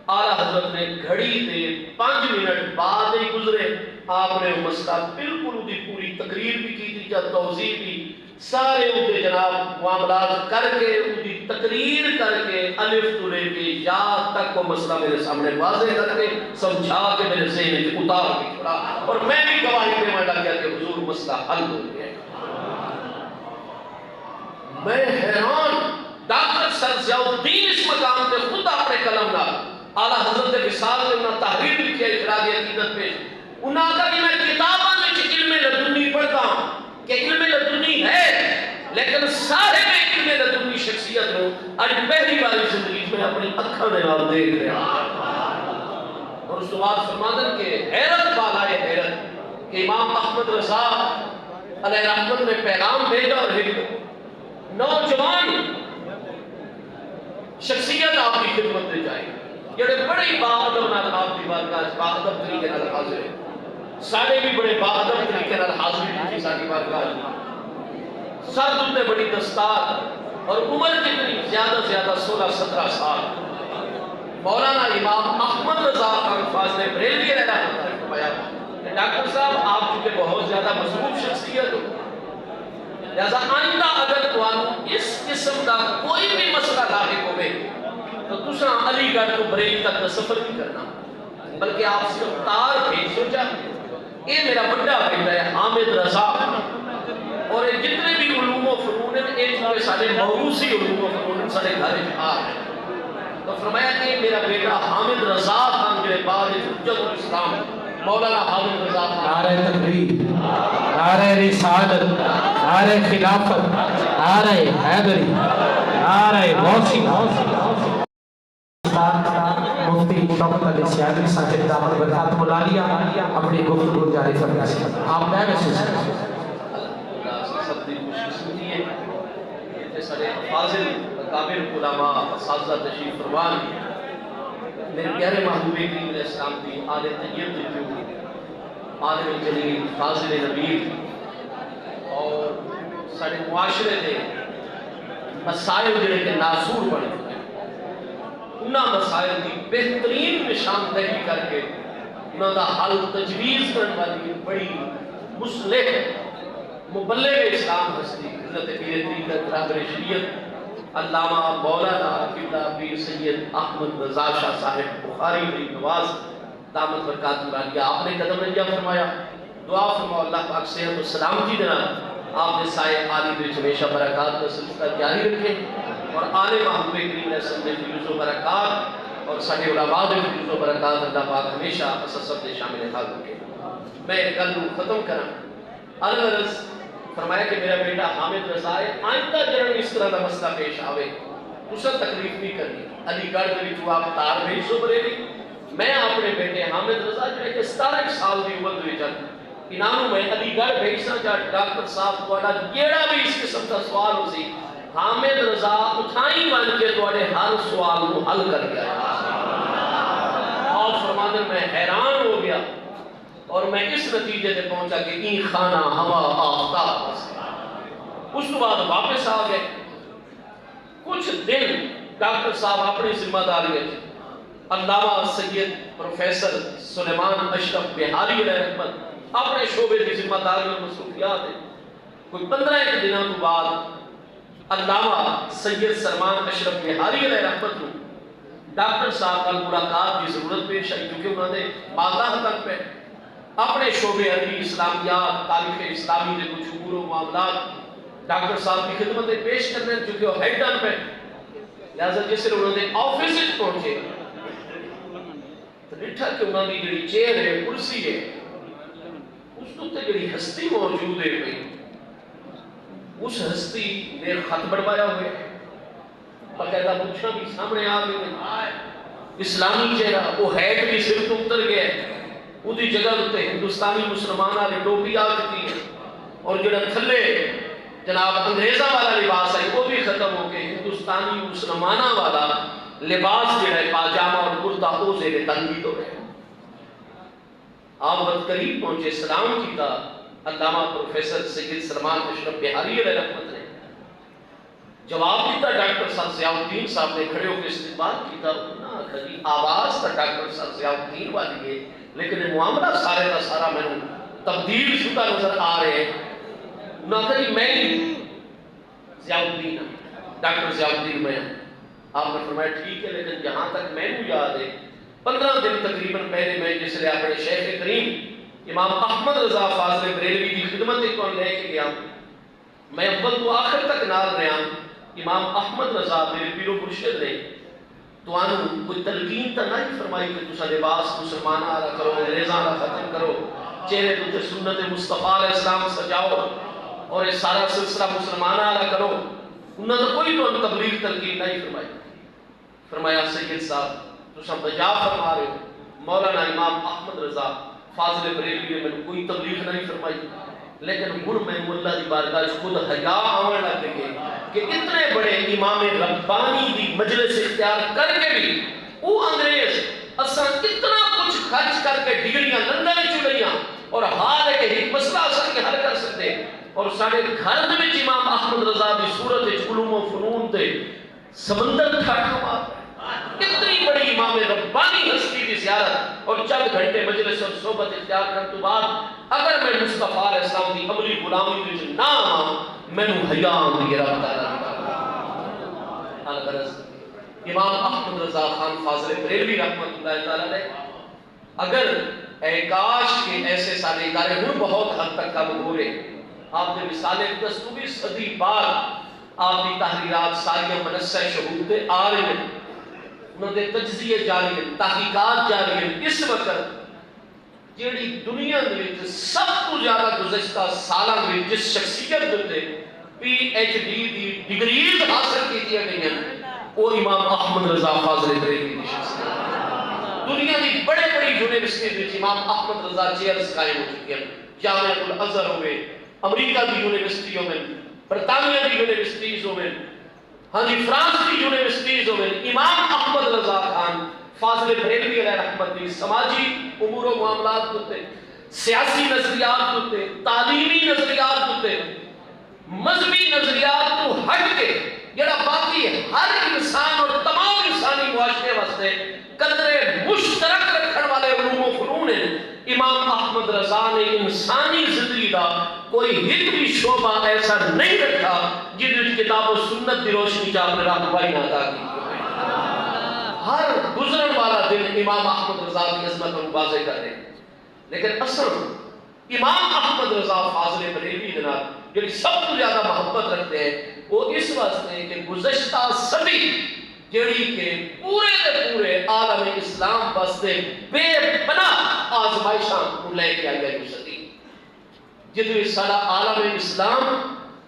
اعلیٰ حضرت نے گھڑی تے 5 منٹ بعد ہی گزرے, آپ نے مسئلہ بالکل دی پوری تقریر بھی کی تھی, جب توضیح بھی سارے اندے جناب معاملات کر کے اندی تقریر کر کے الف تو لے کے یا تک وہ مسئلہ میرے سامنے واضح کر کے سمجھا کے میرے ذہن میں اتار کے چھوڑا, اور میں بھی گواہی دینے لگ گیا کہ حضور مسئلہ حل ہو گیا. میں حیران, ڈاکٹر سر ضیاء الدین اس مقام پہ خود اپنے قلم نہ اعلیٰ حضرت وصال نے انہوں تحریر بھی کیا اخراج عقیدت پہ. انہوں نے کہا کہ میں کتابوں میں علم لدنی پڑھتا ہوں کہ علم لدنی ہے, لیکن سارے میں علم لدنی شخصیت ہوں آج پہلی بار زندگی میں اپنی اکھاں دے نال دیکھ رہا. اور اس کے بعد فرماندن کے حیرت والا ہے حیرت کہ امام احمد رضا علیہ رحمت نے پیغام بھیجا, اور ایک نوجوان شخصیت آپ کی خدمت میں جائے جڑے بڑی باادب نال آپ کی بارگاہ باادب طریقے نال حاضر ہے. سارے بھی بڑے باادب طریقے نال حاضر کی ساری بارگاہ, سر تے بڑی دستار, اور عمر کتنی زیادہ 16-17 سال. مولانا امام احمد رضا خان فاضل بریلوی نے فرمایا کہ ڈاکٹر صاحب آپ چونکہ بہت زیادہ مصروف شخصیت ہو, لہذا آئندہ اگر تمہیں اس قسم کا کوئی بھی مسئلہ لاحق ہوئے تو تسا علی گڑھ کو بریلی تک کا سفر نہیں کرنا, بلکہ آپ صرف تار بھیج سوچا. یہ میرا بڑا بیٹا ہے حامد رضا, اور جتنے بھی علوم و فنون ہیں یہ جو سارے موروثی علوم و فنون سارے گھر آ ہیں. تو فرمایا کہ میرا بیٹا حامد رضا خان کے بعد حجت الاسلام مولانا حامد رضا خان, نعرہ تکبیر, نعرہ رسالت, نعرہ خلافت, نعرہ حیدری, نعرہ موسی, مفتی ڈاکٹر علی سیادی صاحب دامت برکاتہ العالیہ اپنی گفتگو جاری فرمائیں. آپ میں محسوس کریں سب دی کوشش سنی ہے کہ سارے فاضل اکابر علماء اساتذہ تشریف فرمان, میرے پیارے محبوب کریم علیہ السلام دی آل طیب دی عالم جلیل فاضل نبیل, اور سارے معاشرے دے مسائل جڑے کہ ناسور بنے انہاں مسائل کی بہترین نشاندہی کر کے انہاں دا حل تجویز کرنے والی بڑی مصلح مبلغ اسلام ہستی حضرت پیر طریقت رہبر شریعت علامہ مولانا قبلہ پیر سید احمد رضا شاہ صاحب بخاری غریب نواز دامت برکات العالیہ, آپ نے قدم رنجہ فرمایا. دعا فرماؤ اللہ پاک صحت و سلامتی دینا, آپ نے سائے عالی وچ ہمیشہ برکات کا سلسلہ جاری رکھے, اور آل محبوب کریم علیہ السلام دے فیض و برکات اور سارے علماء دے فیض و برکات اللہ پاک ہمیشہ اساں سب دے شامل حال رکھے. میں گل ختم کراں, الغرض فرمایا کہ میرا بیٹا حامد رضا ہے, آئندہ جنہوں اس طرح کا مسئلہ پیش آوے تسا تکلیف نہیں کرنی علی گڑھ دے وچ آپ تار بھیجو بریلی میں اپنے بیٹے حامد رضا جڑے کہ 17 سال دی عمر دے وچ انہاں میں علی گڑھ بھیجنا جا ڈاکٹر صاحب تہاڈا جیڑا بھی اس قسم دا سوال ہو سی حامد رضا اٹھائی بن کے تہاڈے ہر سوال کو حل کر گیا اور فرماتے میں حیران ہو گیا اور میں اس نتیجے سے پہنچا کہ این خانہ ہوا آفتاب اس کے بعد واپس آ گئے کچھ دن ڈاکٹر صاحب اپنی ذمہ داری علامہ سید پروفیسر سلیمان اشرف بہاری علیہ رحمت اپنے شعبے کی ذمہ داری اور مصروفیات ہیں کوئی 15 دنوں کے بعد علامہ سید سلمان اشرف بہاری علیہ رحمت کو ڈاکٹر صاحب کا ملاقات کی ضرورت پیش آئی کیونکہ انہوں نے مادہ تک پہ اپنے شعبے عربی اسلامیات تاریخ اسلامی کے کچھ امور و معاملات ڈاکٹر صاحب کی خدمت پیش کرنے چونکہ وہ ہیڈ ڈن پہ لہذا جس سے انہوں نے آفس پہنچے تو ڈٹھا کہ انہوں نے جڑی چیئر ہے کرسی ہے اس تو جڑی ہستی موجود ہے بھئی اس ہستی نے خط بڑھوایا ہوئے باقاعدہ پوچھنا بھی سامنے آ گئے اسلامی چہرہ وہ ہیڈ بھی سر تو اتر گیا وہ جگہ ہوتے ہندوستانی مسلمان والے ٹوپی آ چکی ہے اور جڑا تھلے جناب انگریزاں والا لباس ہے وہ بھی ختم ہو کے ہندوستانی مسلمانہ والا لباس جڑا ہے پاجامہ اور کرتا وہ زیر تنگی تو ہے آپ بہت قریب پہنچے سلام کیتا علامہ پروفیسر سید سلمان اشرف بہاری علیہ رحمت نے جواب دیتا ڈاکٹر سر ضیاء الدین صاحب نے کھڑے ہو کے استقبال کیتا آواز تا ڈاکٹر سر ضیاء الدین والی ہے لیکن معاملہ سارے کا سارا میں تبدیل شدہ نظر آ رہے ہیں نہ کہ میں ضیاء الدین ڈاکٹر ضیاء الدین میں آپ نے فرمایا ٹھیک ہے لیکن جہاں تک میں نے یاد ہے 15 دن تقریباً پہلے میں جس لئے اپنے شیخ کریم امام احمد رضا فاضل بریلوی کی خدمت کو لے کے گیا میں اول تو آخر تک نال رہا امام احمد رضا میرے پیر و مرشد نے تو آنو کوئی تلقین تا نہیں فرمائی کہ تسا لباس مسلمانہ آرہ کرو انگریزاں آرہ ختم کرو چہرے تو سنت مصطفیٰ علیہ السلام سجاؤ اور یہ سارا سلسلہ مسلمانہ آرہ کرو انہوں نے کوئی تو تبلیغ تلقین نہیں فرمائی فرمایا سید صاحب تسا بجا فرما رہے ہو مولانا امام احمد رضا فاضل بریلوی نے میں کوئی تبلیغ نہیں فرمائی لیکن ہن میں اللہ دی بارگاہ خود حیا آنے لگ گئے کہ اتنے بڑے امام ربانی دی مجلس اختیار کر کے بھی وہ انگریز اصلا اتنا کچھ خرچ کر کے ڈگریاں لندن چلیاں اور حال ہے کہ ایک مسئلہ اصلا کے حل کر سکتے اور سارے گھر میں امام احمد رضا دی صورت علوم و فنون تے سمندر ٹھاٹھا مار کتنی بڑی امام ربانی ہستی کی زیارت اور چند گھنٹے مجلس اور صحبت اختیار کرنے کے بعد اگر میں مصطفیٰ علیہ السلام کی عملی غلامی وچ نہ آواں میں نو حیا آندی ہے رب تعالی الغرض امام احمد رضا خان فاضل بریلوی رحمۃ اللہ تعالی علیہ اگر اے کاش کے ایسے سارے ادارے ہن بہت حد تک کام ہو رہے آپ نے مثال 10ویں صدی بعد آپ کی تحریرات ساری منصہ شہود تے آ رہے ہیں انہوں نے تجزیے جاری ہیں تحقیقات جاری ہیں اس وقت جیڑی دنیا میں سب تو زیادہ گزشتہ سالہ میں جس شخصیت دیتے پی ایچ ڈی دی ڈگریز حاصل کی دیا گئی ہیں وہ امام احمد رضا فاضل بریلوی کی شخصیت دنیا کی بڑے بڑی یونیورسٹی میں امام احمد رضا چیئرز قائم ہو چکی ہیں جامعہ الازہر ہوئے امریکہ کی یونیورسٹیوں میں برطانیہ کی یونیورسٹیز میں ہاں جی فرانس کی یونیورسٹیز میں امام احمد رضا خان فاضل بریلوی علیہ رحمت دی سماجی امور و معاملات ہوتے سیاسی نظریات ہوتے تعلیمی نظریات ہوتے مذہبی نظریات کو ہٹ کے جڑا باقی ہر انسان اور تمام انسانی معاشرے واسطے قدرے مشترک رکھن والے علوم و فنون ہیں امام احمد رضا نے انسانی زندگی کا کوئی ایک بھی شعبہ ایسا نہیں رکھا جن کتاب و سنت دی روشنی چاہ اپنے رہنمائی نہ عطا کی ہر گزرن والا دن امام احمد رضا کی عظمت اور واضح کر رہے ہیں لیکن اصل امام احمد رضا فاضل بریلوی جناب جو سب سے زیادہ محبت رکھتے ہیں وہ اس واسطے کہ گزشتہ صدی جڑی کہ پورے دے پورے عالم اسلام واسطے بے پناہ آزمائشاں کو لے کے آئی گئی صدی جدوی سارا عالم اسلام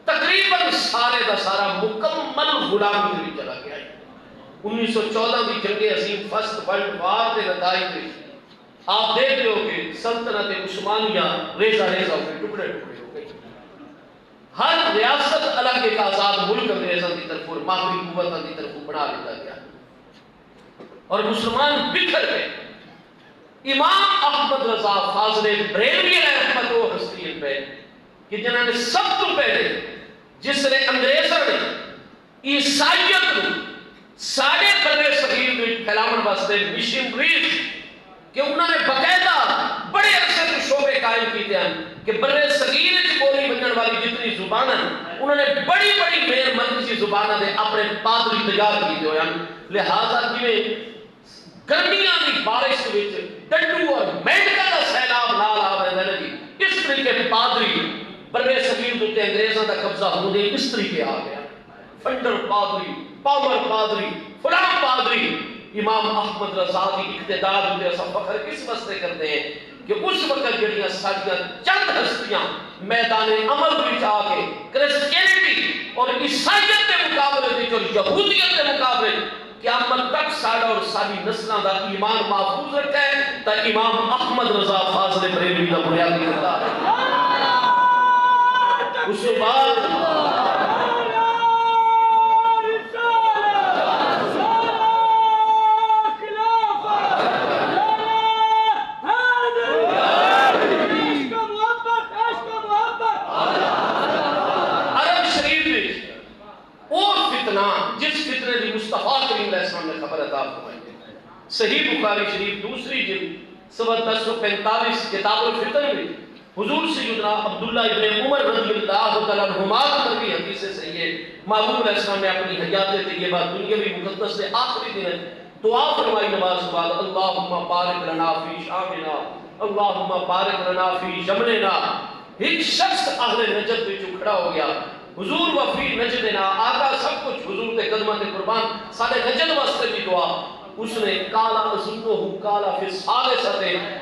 تقریباً سارے دا سارا مکمل غلامی بھی چلا گیا ہے 1914 کی جنگ عظیم فرسٹ ورلڈ وار کے نتائج آپ دیکھ لو کہ سلطنت عثمانیہ ریزہ ریزہ ہو گئی، ٹکڑے ٹکڑے ہو گئی. ہر ریاست الگ ایک آزاد ملک انگریزوں کی طرف اور ماہری قوتوں کی طرف بنا لیتا گیا اور مسلمان بکھر گئے. امام احمد رضا فاضل بریلوی رحمت و حسین پہ کہ جنہوں نے سب تو پہلے جس نے انگریزوں نے عیسائیت کو سارے برے صغیر میں پھیلاون واسطے مشنریز کہ انہوں نے باقاعدہ بڑے عرصے کے شعبے قائم کیتے ہیں کہ برے صغیر کی بولی بننے والی جتنی زبان ہیں انہوں نے بڑی بڑی میر مرکزی زبانوں نے اپنے پادری تیار کیتے ہوئے ہیں. لہذا جویں گرمیاں دی بارش وچ ڈڈو اور مینڈکا دا سیلاب نال آ رہا ہے جی اس طریقے پادری برے صغیر تے انگریزاں دا قبضہ ہوندے اس طریقے آ گیا. فنڈر پادری، پاور پادری، فلاں پادری. امام احمد رضا کی اقتدار تے اساں فخر کس واسطے کرتے ہیں کہ اس وقت جڑیاں ساڈیاں چند ہستیاں میدان عمل وچ آ کے کرسچینٹی اور عیسائیت کے مقابلے وچ اور یہودیت کے مقابلے قیامت تک ساڈا اور ساری نسلاں دا ایمان محفوظ رکھا ہے تا امام احمد رضا فاضل بریلوی دا بنیادی کردار ہے. اس کے بعد صحیح بخاری شریف دوسری جلد صفحہ 1045 کتاب الفطر میں حضور سیدنا عبداللہ ابن عمر رضی اللہ تعالیٰ عنہما کی حدیث سے صحیح ہے. محبوب علیہ السلام نے اپنی حیات طیبہ دنیاوی مقدس سے آخری دن دعا فرمائی نماز کے بعد اللہم بارک لنا فی شامنا اللہم بارک لنا فی شملنا. ایک شخص اہل نجد میں جو کھڑا ہو گیا حضور وفی نجدنا آقا سب کچھ حضور کے قدمہ کے قربان سارے نجد واسطے بھی دعا. اس نے کالا ازنو کالا فی الثالثہ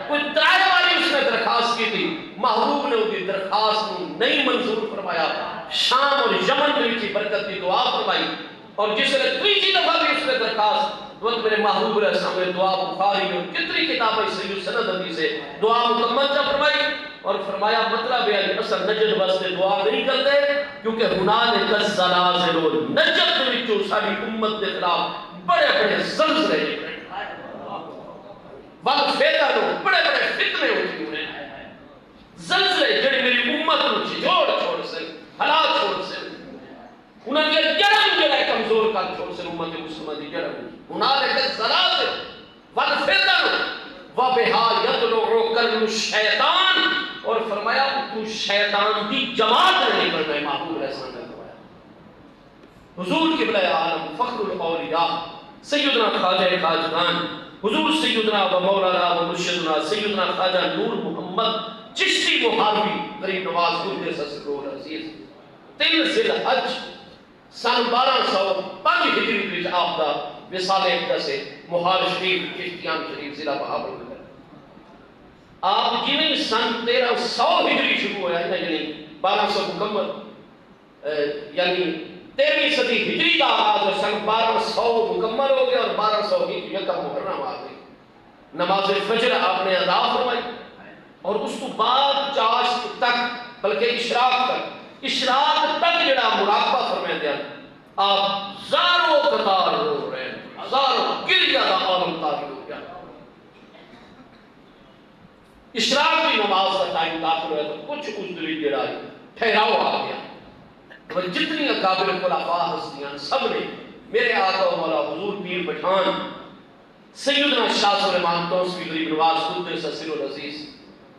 کوئی ترائے والی اس نے درخواست کی تھی. محبوب نے ان کی درخواست کو نہیں منظور فرمایا. شام اور یمن میں کی برکت کی دعا فرمائی اور جس نے تیسری دفعہ بھی اس نے درخواست وقت میرے محبوب علیہ السلام نے دعا بخاری میں کتنی کتابیں صحیح سند حدیث سے دعا مکمل جا فرمائی اور فرمایا مطلب ہے کہ اصل نجد واسطے دعا نہیں کرتے کیونکہ ہنالک الزلازل نجد وچوں ساری امت کے خلاف بڑے بڑے زلزلے والفتن بڑے بڑے فتنے ہوتی ہوئے زلزلے جڑے میری امت کو جھجوڑ چھوڑ سے ہلاک چھوڑ سے انہوں نے جڑم جڑا کمزور کر چھوڑ سے امت مسلمہ دی جڑم ہنالک الزلازل والفتن وبہا یطلع کرن الشیطان اور فرمایا تو شیطان کی جماعت نہیں کرنا ہے. محبوب علیہ السلام نے فرمایا حضور قبلہ عالم فخر الاولیاء سیدنا خواجہ خواجگان حضور سیدنا و مولانا و مرشدنا سیدنا خواجہ نور محمد چشتی محالوی غریب نواز قدس سرور عزیز 3 ذی الحج سن 1205 ہجری وچ آپ دا وصال اقدس سے محال شریف چشتیان شریف ضلع بہاولپور. آپ جنہیں سن 1300 ہجری شروع ہوا ہے یعنی 1200 مکمل یعنی 13ویں صدی ہجری کا آغاز اور سن 1200 مکمل ہو گیا اور 1200 ہجری کا محرم آ گئی. نماز فجر آپ نے ادا فرمائی اور اس کو بعد چاشت تک بلکہ اشراق تک جڑا مراقبہ فرمائے دیا آپ زاروں قطار رو رہے ہیں ہزاروں گریہ دا عالم تاریخ ہو گیا. اشراق کی نماز کا ٹائم داخل ہوا تو کچھ عذری جڑا ٹھہراؤ آ گیا اور جتنی اکابر خلفاء ہستیاں سب نے میرے آقا و مولا حضور پیر پٹھان سیدنا شاہ سلیمان توسوی غریب نواز قدس سر العزیز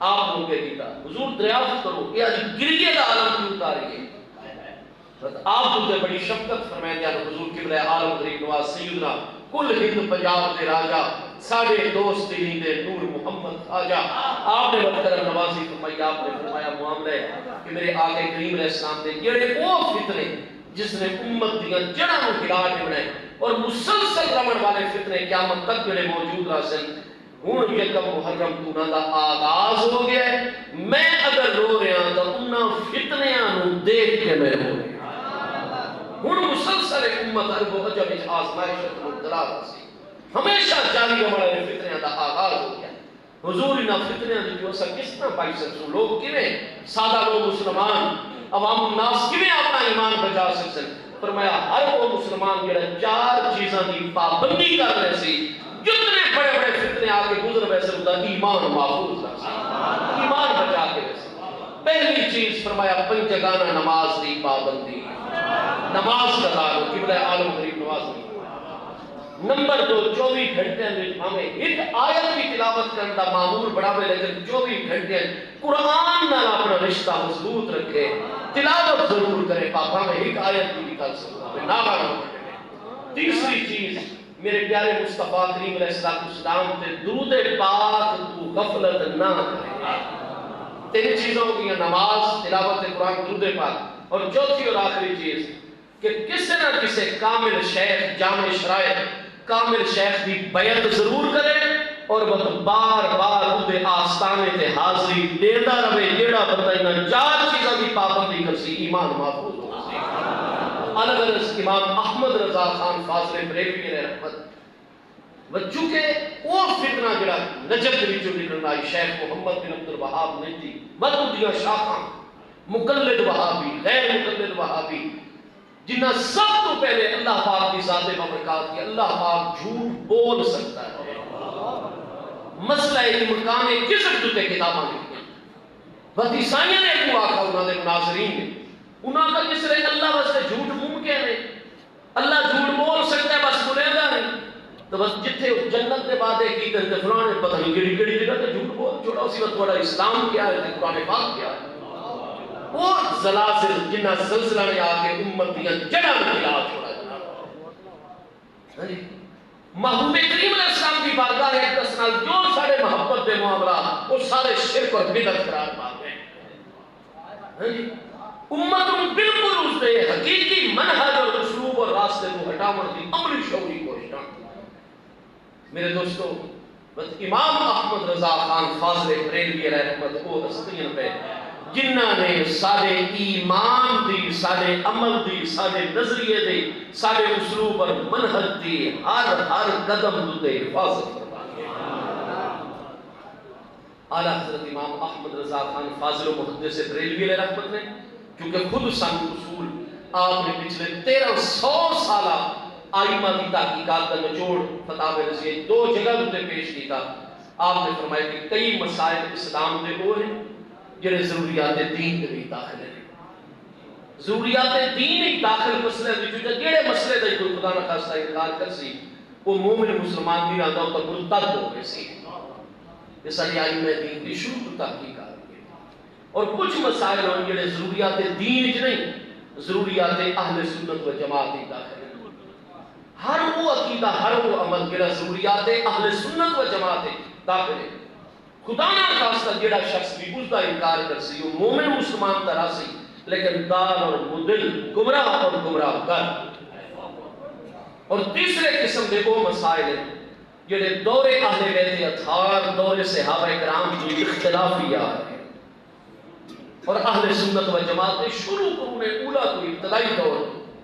آپ لوگ کے دیتا حضور دریافت کرو کہ آج گریہ دا عالم کیوں اتاری ہے. آپ لوگ بڑی شفقت فرمائیں دیا حضور قبلہ عالم غریب نواز سیدنا کل ہند پنجاب دے راجہ ساڑھے دوست دلی دے نور محمد خواجہ آپ نے بدکرم نوازی فرمائی. آپ نے فرمایا معاملہ ہے کہ میرے آقا کریم علیہ السلام دے جڑے وہ فتنے جس نے امت دیاں جڑاں نوں ہلا کے بنائے اور مسلسل رمن والے فتنے قیامت تک جڑے موجود رہن ہن یکم محرم تو نہ دا آغاز ہو گیا ہے. میں اگر رو رہا تو انہاں فتنیاں نوں دیکھ کے میں رو رہا ہن مسلسل امت عرب و عجم وچ آزمائش مبتلا سی ہمیشہ جاری ہمارے فتنیاں دا آغاز ہو گیا حضور انہاں فتنیاں دی جو اسا کس طرح پائی سکسوں لوگ کیویں سادہ لوگ مسلمان عوام الناس کیویں اپنا ایمان بچا سکسن فرمایا ہر وہ مسلمان جڑا چار چیزاں دی پابندی کر لے سی جتنے بڑے بڑے فتنے آگے گزر ویسے ہوتا ایمان محفوظ رکھ سی ایمان بچا کے ویسے پہلی چیز فرمایا پنجگانہ نماز دی پابندی نماز کا تعلق قبلہ عالم غریب نواز نہیں نمبر 2 24 گھنٹے میں ہمیں ایک آیت کی تلاوت کرنے کا معمول بڑھاوے لیکن 24 گھنٹے قرآن نال اپنا رشتہ مضبوط رکھے تلاوت ضرور کرے پاپا میں ایک آیت کی بھی کر سکتا ہوں نہ تیسری چیز میرے پیارے مصطفیٰ کریم علیہ السلام تے درود پاک تو غفلت نہ کرے تین چیزوں کی نماز تلاوت قرآن درود پاک اور چوتھی اور آخری چیز کہ کسی نہ کسی کامل شیخ جامع شرائط کامل شیخ دی بیعت ضرور کرے اور بار بار اودے آستانے تے حاضری دیتا رہے جیڑا بندہ انہاں چار چیزاں دی پابندی کر سی ایمان محفوظ ہو سی الغرض امام احمد رضا خان فاضل بریلوی نے رحمت و چونکہ وہ فتنہ جڑا نجف دے وچوں نکلنا شیخ محمد بن عبد الوہاب نجدی بدودیاں شاخاں مقلد وہابی غیر مقلد وہابی جنہ سب تو پہلے اللہ پاک کی ذات مبرکات کی اللہ پاک جھوٹ بول سکتا ہے مسئلہ مکان کسر دوتے کتاباں لکھیں بس عیسائیوں نے ایک واقعہ انہوں نے مناظرین نے انہوں کا جس رہے اللہ بس جھوٹ ممکن ہے اللہ جھوٹ بول سکتا ہے بس بولے گا نہیں تو بس جتھے جنت نے باتیں کی کرتے فلاں نے پتہ نہیں گڑی گڑی جگہ تو جھوٹ بول چھوڑا اسی وقت بڑا اسلام کیا ہے قرآن پاک کیا ہے وہ زلازل جنہ زلزلہ نے آکے امتیاں جڑا ملا چھوڑا جناب محبوب کریم علیہ السلام کی بارگاہ ہے ایک نال جو سارے محبت دے معاملات وہ سارے شرک اور بدعت قرار پا گئے امت بالکل اس دے حقیقی منہج اور اسلوب اور راستے کو ہٹاون دی عملی شعوری کوشش میرے دوستو بس امام احمد رضا خان فاضل بریلوی علیہ رحمت کو ہستیاں پہ جنہ نے سارے ایمان دی سارے عمل دی سارے نظریے دی سارے اسلوب اور منہج دی ہر قدم دے حفاظت فرمائی اعلیٰ حضرت امام احمد رضا خان فاضل و محدث بریلوی علیہ رحمت نے کیونکہ خود سن اصول آپ نے پچھلے 1300 سالہ آئمہ کی تحقیقات کا نچوڑ فتاوی رضیہ 2 جگہ دے پیش کی تھا آپ نے فرمایا کہ کئی مسائل اسلام دے وہ ہیں جنہیں ضروریات دین کے بھی داخل ہیں ضروریات دین ایک داخل مسئلہ ہے جڑے مسئلے دا کوئی خدا نہ خاصہ انکار کر سی وہ مومن مسلمان بھی رہتا ہوتا مرتد ہو گئے سی یہ ساری آئمہ دین کی شروع تحقیق آ رہی ہے اور کچھ مسائل ہیں جڑے ضروریات دین جو نہیں ضروریات اہل سنت و جماعت ہی داخل ہیں ہر وہ عقیدہ ہر وہ عمل جڑا ضروریات اہل سنت و جماعت داخل ہے خدا نہ خاصہ جڑا شخص بھی اس کا انکار کر سی وہ مومن مسلمان طرح سی لیکن دار اور مدل گمراہ اور گمراہ کر اور تیسرے قسم دے وہ مسائل ہیں جڑے دور اہل بیت اطہار دور صحابہ کرام کی اختلافیات ہیں اور اہل سنت و جماعت شروع قرون اولا کو ابتدائی دور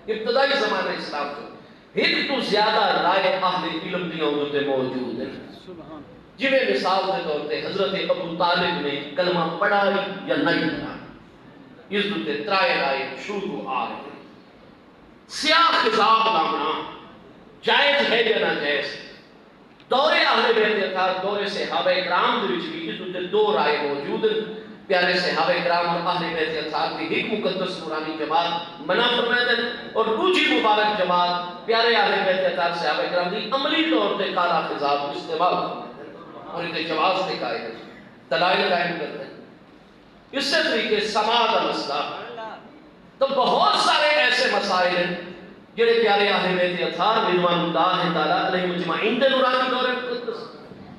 ابتدائی زمانہ اسلام کو ایک تو زیادہ رائے اہل علم دیاں ہوتے موجود ہیں جنہیں مثال دے طور پہ حضرت ابو طالب نے کلمہ پڑھائی یا نہیں پڑھائی اس دوتے ترائے رائے شروع آ رہے ہیں سیاہ خضاب نامنا جائز ہے یا ناجائز دور اہل بیت اطہار دور صحابہ کرام دے وچ بھی اس دوتے 2 رائے موجود ہیں پیارے صحابہ کرام اور اہل بیت اطہار کی ایک مقدس نورانی جماعت منع فرمائے ہیں اور دوسری مبارک جماعت پیارے اہل بیت اطہار صحابہ کرام دی عملی طور پہ کالا خضاب استعمال اور انہیں جواز دکھائے ہیں دلائل قائم کرتے ہیں اس سے طریقے سماع کا مسئلہ تو بہت سارے ایسے مسائل ہیں جنہیں پیارے اہل بیت اطہار رضوان اللہ تعالیٰ علیہ مجمعین دے نورانی دور مقدس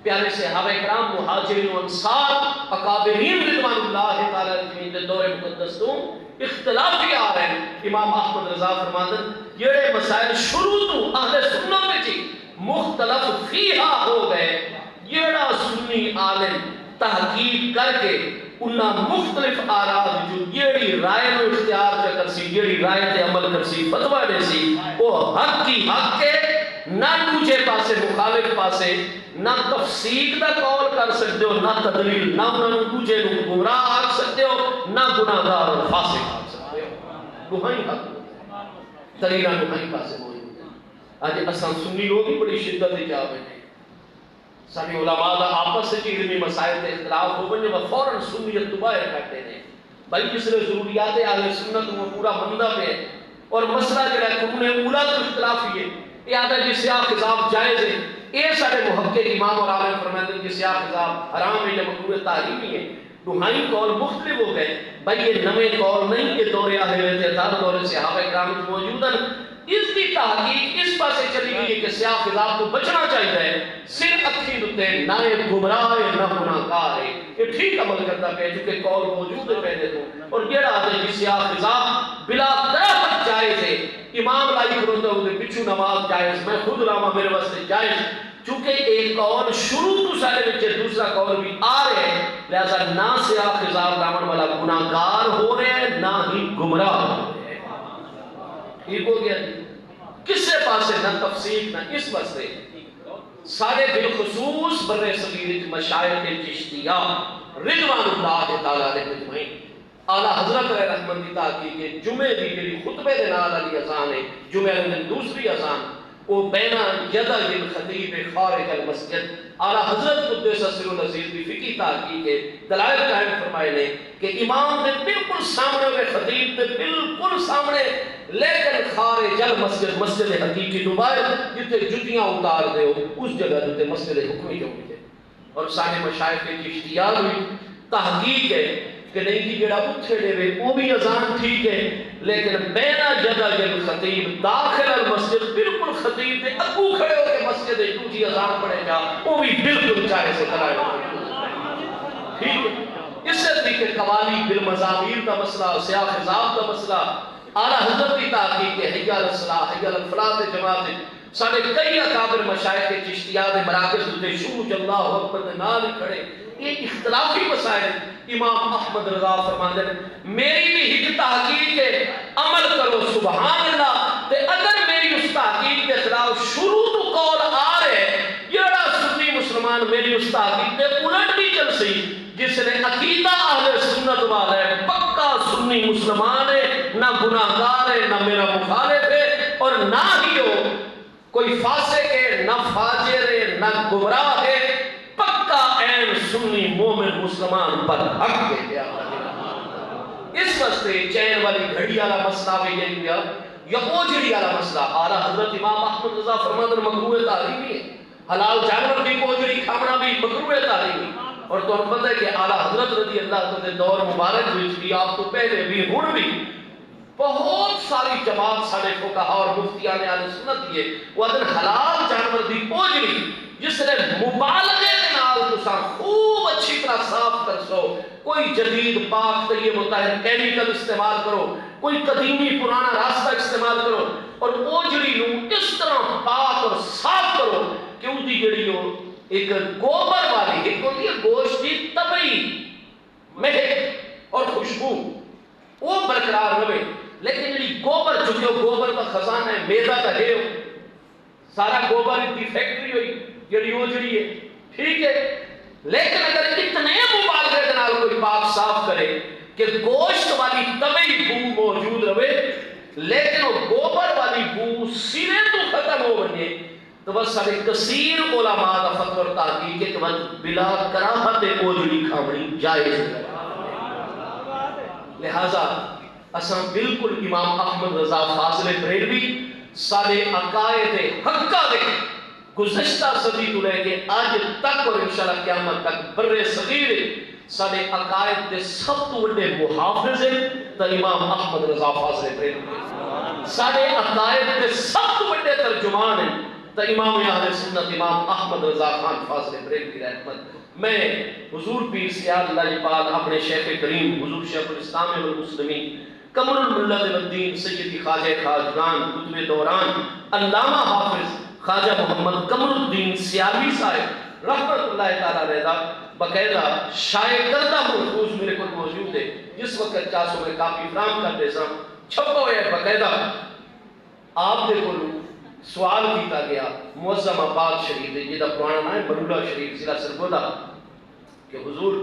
پیارے صحابہ کرام مہاجرین و انصار اکابرین رضوان اللہ تعالیٰ علیہ دور مقدس تو اختلافی آ رہے ہیں امام احمد رضا فرماندن یہ مسائل شروع تو اہل سنت میں چی مختلف فیہا ہو گئے جیڑا سنی عالم تحقیق کر کے انہاں مختلف آراء جو جیڑی رائے نو اختیار کر سی جیڑی رائے تے عمل کرسی فتوہ دے سی وہ حق کی حق کے نہ دوجے پاسے مخالف پاسے نہ تفسیق دا قول کر سکتے ہو نہ تدلیل نہ انہوں دوجے نو گمراہ آکھ سکتے ہو نہ گناہگار اور فاسق آکھ سکتے ہو دہائی حق دلیلہ دہائی پاسے موجود ہے آج اساں سنی لوگ بھی بڑی شدت جا بیٹھے ساری علماء دا آپس سے علمی مسائل تے اختلاف ہو بنے وہ فوراً سنیت دوبارہ کرتے ہیں بھائی جس نے ضروریات اہل سنت وہ پورا بندہ پہ ہے اور مسئلہ جڑا ہے قرون اولا تو اختلاف ہی ہے یہ آتا ہے کہ سیاہ خضاب جائز ہے یہ سارے محقق امام اور عالم فرماتے ہیں کہ سیاہ خضاب حرام ہے یا مکروہ تحریمی ہے دہائی قول مختلف ہو گئے بھائی یہ نئے قول نہیں کہ دور اہل بیت اطہار دور صحابہ کرام موجود ہیں اس کی تحقیق اس پاسے چلی گئی ہے کہ سیاہ خضاب کو بچنا چاہیے صرف اکھی دتے نہ گمراہ ہے نہ گناہگار ہے یہ ٹھیک عمل کرتا ہے چونکہ قول موجود ہے پہلے تو اور یہ آتا ہے کہ سیاہ خضاب بلا درخت جائز ہے امام لائی کروتا ہوتے پچھو نماز جائز میں خود راما میرے واسطے جائز چونکہ ایک قول شروع تو سارے بچے دوسرا قول بھی آ رہے ہیں لہذا نہ سیاہ خضاب دامن والا گناہگار ہو رہے ہیں نہ ہی گمراہ ہو رہے ہیں ٹھیک ہو گیا کس سے پاسے نہ تفسیق نہ اس واسطے سارے بالخصوص بر صغیر مشائخ چشتیہ رضوان اللہ تعالیٰ علیہ اجمعین اعلیٰ حضرت علیہ رحمت دی تحقیق کہ جمعے دی جڑی خطبے دے نال علی اذان ہے جمعے دن دوسری اذان وہ بینا یدا الخطیب خارج المسجد اعلیٰ حضرت قدس سر العزیز کی فقہی تحقیق کے دلائل قائم فرمائے نے کہ امام دے بالکل سامنے میں خطیب دے بالکل سامنے لیکن خارج المسجد مسجد حقیقی دوبارے جتے جتیاں اتار دے ہو اس جگہ جتے مسجد حکمی جو ہوئی ہے اور سارے مشائخ چشتیہ ہوئی تحقیق ہے کہ نہیں کی جڑا اتھے دے وے وہ بھی اذان ٹھیک ہے لیکن بینا جگہ جب خطیب داخل المسجد بالکل خطیب دے اگو کھڑے ہو کے مسجد دوسری اذان پڑھے جا وہ بھی بالکل چاہے سے کرائے ٹھیک ہے اس سے طریقے قوالی بالمزامیر کا مسئلہ سیاہ خضاب کا مسئلہ اعلیٰ حضرت کی تحقیق کے حی علی الصلاح حی علی الفلاح جماعت سارے کئی اکابر مشائخ چشتیہ دے مراکز دے شروع اللہ اکبر دے نال کھڑے یہ اختلافی مسائل امام احمد رضا فرماتے ہیں میری بھی ہی تحقیق ہے عمل کرو سبحان اللہ تے اگر میری اس تحقیق کے خلاف شروع تو قول آ رہے جڑا سنی مسلمان میری اس تحقیق کے الٹ بھی چل سی جس نے عقیدہ اہل سنت والا ہے پکا سنی مسلمان ہے نہ گناہگار ہے نہ میرا مخالف ہے اور نہ ہی ہو کوئی فاسق ہے نہ فاجر ہے نہ گمراہ ہے پکا این سنی مومن مسلمان پر حق ہے کیا اس واسطے چین والی گھڑی والا مسئلہ بھی یہ گیا یا اوجڑی والا مسئلہ اعلیٰ حضرت امام احمد رضا فرماتے ہیں مکروہ تحریمی ہے حلال جانور کی اوجڑی کھانا بھی مکروہ تحریمی اور تو ہم پتہ ہے کہ اعلیٰ حضرت رضی اللہ عنہ دور مبارک ہوئی بھی آپ تو پہلے بھی ہن بھی بہت ساری جماعت سارے فقہا اور مفتیان اہل سنت یہ وہ حلال جانور دی اوجڑی جس نے مبالغے کے نال تساں خوب اچھی طرح صاف کر سو کوئی جدید پاک طیب مطہر کیمیکل استعمال کرو کوئی قدیمی پرانا راستہ استعمال کرو اور اوجڑی نو اس طرح پاک اور صاف کرو کہ ان دی جڑی ہو ایک گوبر والی ایک ہوتی ہے گوشت کی طبعی مہک اور خوشبو وہ برقرار رہے لیکن جڑی گوبر چکے ہو گوبر کا خزانہ ہے میدا کا ہے سارا گوبر کی فیکٹری ہوئی جڑی وہ جڑی ہے ٹھیک ہے لیکن اگر اتنے مبالغے کے نال کوئی پاک صاف کرے کہ گوشت والی طبعی بو موجود رہے لیکن وہ گوبر والی بو سینے تو ختم ہو بنے تو بس سارے کثیر علماء دا فتوی اور تحقیق کے بعد بلا کراہت اوجڑی کھاونی جائز ہے لہذا اساں بالکل امام احمد رضا فاضل بریلوی سارے عقائد حقہ دے گزشتہ صدی تو لے کے آج تک اور انشاءاللہ قیامت تک بر صغیر سارے عقائد دے سب تو بڑے محافظ ہیں تو امام احمد رضا فاضل بریلوی سارے عقائد دے سب تو بڑے ترجمان ہیں تو امام اہل سنت امام احمد رضا خان فاضل بریلوی رحمت میں حضور پیر سیاد اللہ پاک اپنے شیخ کریم حضور شیخ الاسلام والمسلمین قمر الملت والدین سیدی خواجہ خواجگان قطب دوران علامہ حافظ خواجہ محمد قمر الدین سیالوی صاحب رحمت اللہ تعالیٰ رضا باقاعدہ شائع کردہ محفوظ میرے کو موجود ہے جس وقت 400 میں کافی فراہم کرتے سن چھپا ہوا ہے باقاعدہ. آپ دے کولوں سوال کیتا گیا معظم آباد شریف دے جہاں پرانا نام ہے برولا شریف ضلع سرگودا کہ حضور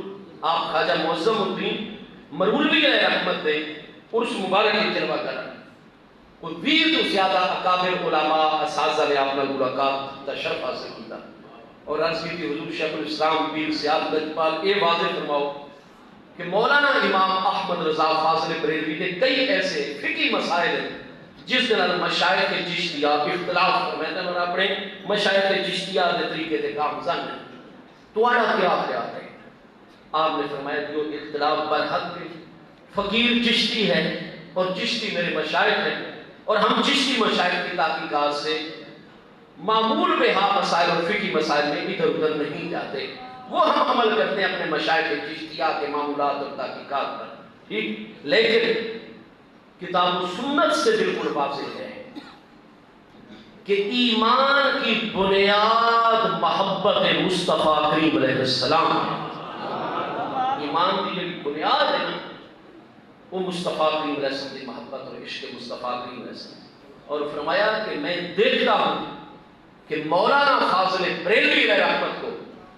آپ خواجہ معظم الدین مرولوی علیہ رحمت دے عرس مبارک کے جلوہ کرا کوئی 20 تو زیادہ اکابر علماء اساتذہ نے آپ نے ملاقات کا شرف حاصل کیا اور عرض کی حضور شیخ الاسلام پیر سیاد لجپال یہ واضح فرماؤ کہ مولانا امام احمد رضا فاضل بریلوی کے کئی ایسے فقہی مسائل ہیں جس دن مشائخ چشتیہ اختلاف فرماتے ہیں اور اپنے مشائخ چشتیہ کے طریقے سے کام زن ہے. تو آنا کیا خیال ہے؟ آپ نے فرمایا جو اختلاف برحق ہے فقیر چشتی ہے اور چشتی میرے مشائخ ہیں اور ہم چشتی مشائخ کی تحقیقات سے معمول بہا مسائل اور فقہی مسائل میں ادھر ادھر نہیں جاتے. وہ ہم عمل کرتے ہیں اپنے مشائخ چشتیہ کے معمولات اور تحقیقات پر ٹھیک. لیکن کتاب و سنت سے بالکل واضح ہے کہ ایمان کی بنیاد محبت مصطفیٰ کریم علیہ السلام ہے. ایمان کی جو بنیاد ہے نا وہ مصطفیٰ کریم علیہ السلام کی محبت اور عشق مصطفیٰ کریم علیہ السلام. اور فرمایا کہ میں دیکھتا ہوں کہ مولانا فاضل بریلوی علیہ رحمت کو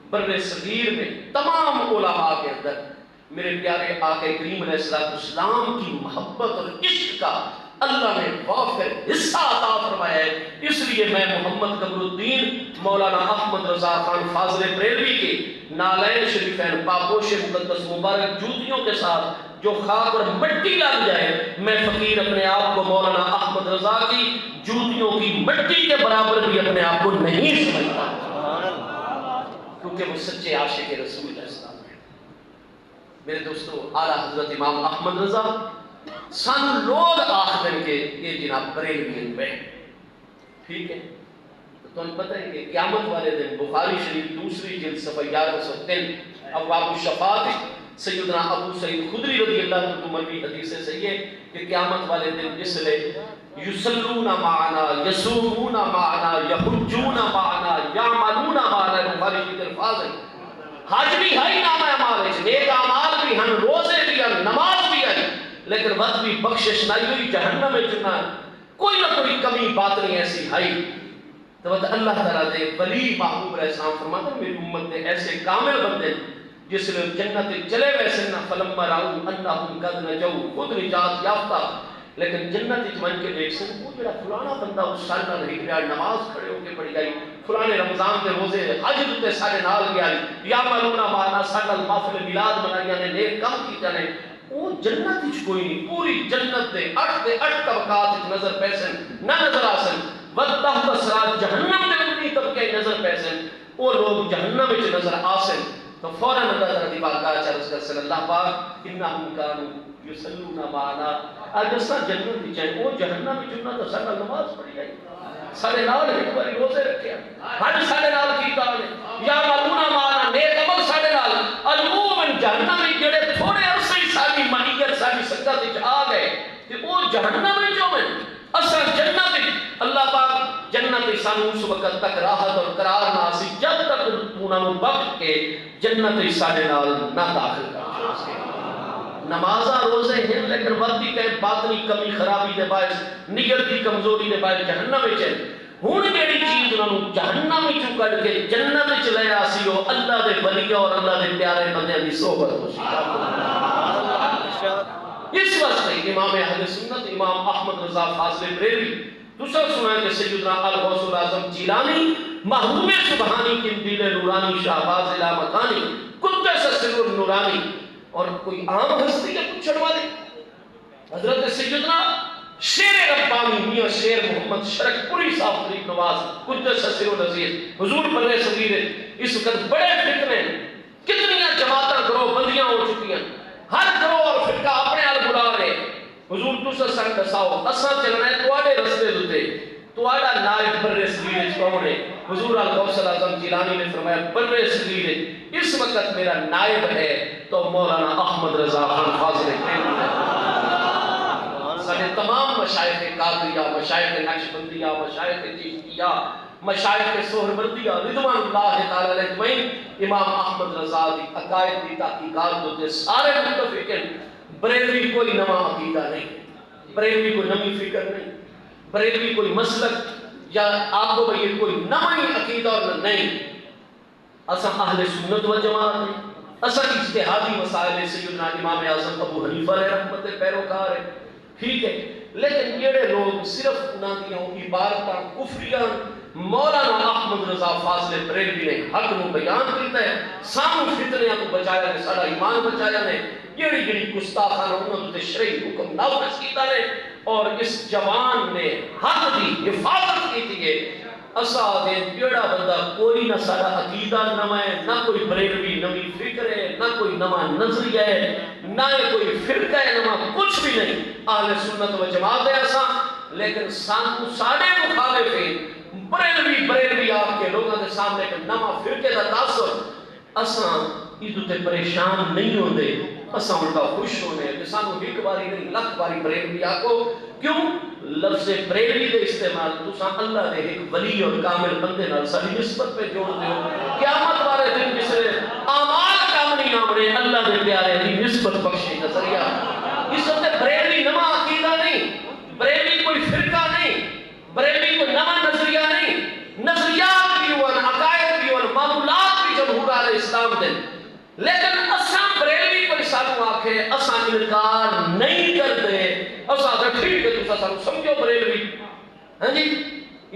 بر صغیر میں تمام علماء کے اندر میرے پیارے آقا کریم علیہ السلام کی محبت اور عشق کا اللہ نے وافر حصہ عطا فرمایا ہے. اس لیے میں محمد قمر الدین مولانا احمد رضا خان فاضل بریلوی کے نالین شریفین پاپوش مقدس مبارک جوتیوں کے ساتھ جو خاک اور مٹی لگ جائے میں فقیر اپنے آپ کو مولانا احمد رضا کی جوتیوں کی مٹی کے برابر بھی اپنے آپ کو نہیں سمجھتا کیونکہ وہ سچے عاشق رسول اللہ صلی اللہ علیہ وسلم. میرے دوستو اعلیٰ حضرت امام احمد رضا سن لوگ آخر کے یہ جناب بریلوی میں ٹھیک ہے. تو تمہیں پتہ ہے کہ قیامت والے دن بخاری شریف دوسری جلد صفحہ 1103 ابواب الشفاعت سیدنا ابو سعید خدری رضی اللہ عنہ مروی حدیث سے صحیح ہے کہ قیامت والے دن اس لیے یصلون معنا یصومون معنا یحجون معنا یعملون معنا بخاری کی الفاظ ہے. حج بھی ہے نام اعمال ہے نیک اعمال بھی ہیں روزے بھی ہیں نماز بھی ہے لیکن وقت بھی بخشش نہیں ہوئی جہنم میں چنا کوئی نہ کوئی کمی بات نہیں ایسی ہے. تو اللہ تعالیٰ دے ولی محبوب علیہ السلام فرماتے ہیں میری امت نے ایسے کامل بندے جس نے جنت چلے ویسے نہ فلما راؤ انہم قد نجو خود نجات یافتہ لیکن جنت من کے دیکھ سے وہ جڑا فلانا بندہ اس سال نہ نہیں گیا نماز کھڑے ہو کے پڑھی گئی فلانے رمضان کے روزے حج تے سارے نال گیا یا ملونا مانا سال محفل میلاد منایا نے نیک کم کیتا نے وہ جنت وچ کوئی نہیں پوری جنت دے 8 طبقات وچ نظر پیسن نہ نظر آسن وتحت الصراط جہنم دے اندی طبقے نظر پیسن وہ لوگ جہنم وچ نظر آسن. تو فوراً اللہ تعالیٰ دی بارگاہ چارج کر صلی اللہ پاک انہم کانوا یصلون معنا اج اساں جنت وچ ہیں وہ جہنم وچ انہاں تو سارا نماز پڑھی گئی سارے نال ایک بار روزے رکھے حج سارے نال کیتا یا ملونا معنا نیک عمل سارے نال المومن جہنم وچ جڑے تھوڑے عرصے ساری مانیت ساری سکت وچ آ گئے تے وہ جہنم وچ ہوے اساں جنت اللہ پاک جنت سانو اس وقت تک راحت اور قرار نہ سی جب تک انہاں نوں بخش کے جنت سارے نال نہ داخل کر. نمازاں روزے ہیں لیکن وقتی کہ باطنی کمی خرابی دے باعث نیت دی کمزوری دے باعث جہنم وچ ہیں. ہن جڑی چیز انہاں نوں جہنم وچوں کڈ کے جنت وچ لے آسی او اللہ دے ولی اور اللہ دے پیارے بندیاں دی صحبت ہو سی. اس واسطے امام اہل سنت امام احمد رضا فاضل بریلوی دوسرا سنا کہ سیدنا الغوث العظم جیلانی محبوب سبحانی قندیل نورانی شہباز الہ مکانی قدس سر نورانی اور کوئی عام ہستی ہے پوچھنے والے حضرت سیدنا شیر ربانی میاں شیر محمد شرک پوری صاحب غریب نواز قدس سر نذیر حضور بر صغیر اس وقت بڑے فتنے کتنی جماعتیں گروہ بندیاں ہو چکی ہیں ہر گروہ اور فرقہ اپنے آل بلا رہے حضور دوسرا سنگ دساؤ اساں چلنا ہے تواڈے رستے دے تواڈا نائب بر صغیر کون ہے حضور الغوث العظم جیلانی نے فرمایا بر صغیر اس وقت میرا نائب ہے تو مولانا احمد رضا خان فاضل بریلوی سارے تمام مشائخ قادریہ مشائخ نقشبندیہ مشائخ چشتیہ مشائخ سہروردیہ رضوان اللہ تعالی علیہ اجمعین امام احمد رضا دی عقائد دی تحقیقات ہوتے سارے متفق ہیں بریلوی کوئی نواں عقیدہ نہیں بریلوی کوئی نمی فکر نہیں، بریلوی کوئی مسلک یا آپ کو بھئی کوئی نمی عقیدہ اور نہیں، اسا اہل سنت و جماعت ہیں، اسا اجتہادی مسائل سیدنا امام اعظم ابو حنیفہ علیہ رحمت پیروکار ہے، ٹھیک ہے، لیکن جڑے لوگ صرف انہاں دیاں عبارتاں کفریاں مولانا احمد رضا فاضل بریلوی نے حق نو بیان کیتا ہے، سانو فتنیاں تو بچایا نے، ساڈا ایمان بچایا نے، جڑی جڑی گستاخانہ انہاں تے شرعی حکم نافذ کیتا نے اور اس جوان نے حق دی حفاظت کیتی ہے۔ اسا دے جڑا بندہ کوئی نہ سارا عقیدہ نہ ہے، نہ کوئی بریلوی نوی فکر ہے، نہ کوئی نواں نظریہ ہے، نہ کوئی فرقہ ہے، نہ کچھ بھی نہیں، اہل سنت و جماعت ہے اسا، لیکن سانو ساڑے مخالف ہیں بریلوی آپ کے لوگوں کے سامنے ایک نواں فرقے کا تاثر، اسا ادھو تے پریشان نہیں ہوندے، اسا ان کا خوش ہونے کہ سانو ایک باری نہیں لکھ باری بریلوی آکو، کیوں؟ لفظ بریلوی دے استعمال تساں اللہ دے ایک ولی اور کامل بندے نال ساری نسبت پہ جوڑ دیو، قیامت والے دن جس نے اعمال کام نہیں آمڑے اللہ دے پیارے دی نسبت بخشی کا ذریعہ، اس وقت بریلوی نواں عقیدہ نہیں، بریلوی کوئی فرقہ نہیں، بریلوی کوئی نواں نظریہ نہیں، نظریات بھی ہوا، عقائد بھی ہوا، معمولات بھی جمہور علیہ السلام دے، لیکن اساں بریلوی کوئی سانو آکھے اساں انکار نہیں کرتے، اساں تو ٹھیک ہے تساں سانو سمجھو بریلوی، ہاں جی،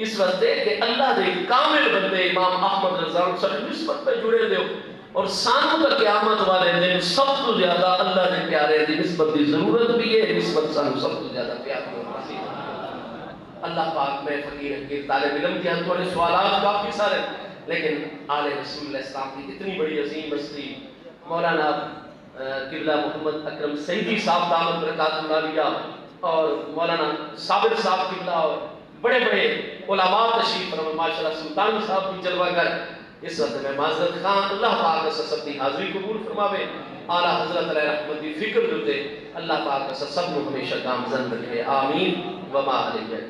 اس واسطے کہ اللہ دے کامل بندے امام احمد رضا سے نسبت پہ جڑے دیو، اور سانو کا قیامت والے دن سب تو زیادہ اللہ دے پیارے دی نسبت دی ضرورت بھی ہے، نسبت سانو سب تو زیادہ پیاری اور پسند۔ اللہ پاک میں فقیر حقیر طالب علم کی ہم تھوڑے سوالات کافی سارے، لیکن آل رسول اللہ السلام کی اتنی بڑی عظیم ہستی مولانا قبلہ محمد اکرم سیدی صاحب دامت برکاتہ العالیہ اور مولانا صابر صاحب قبلہ اور بڑے بڑے علماء تشریف فرما، ماشاءاللہ سلطان صاحب بھی جلوہ گر، اس وقت میں معذرت خان اللہ پاک سے سب کی حاضری قبول فرماوے، اعلیٰ حضرت علیہ رحمت دی فکر دیتے اللہ پاک سے سب کو ہمیشہ گامزن رکھے، آمین وما علیہ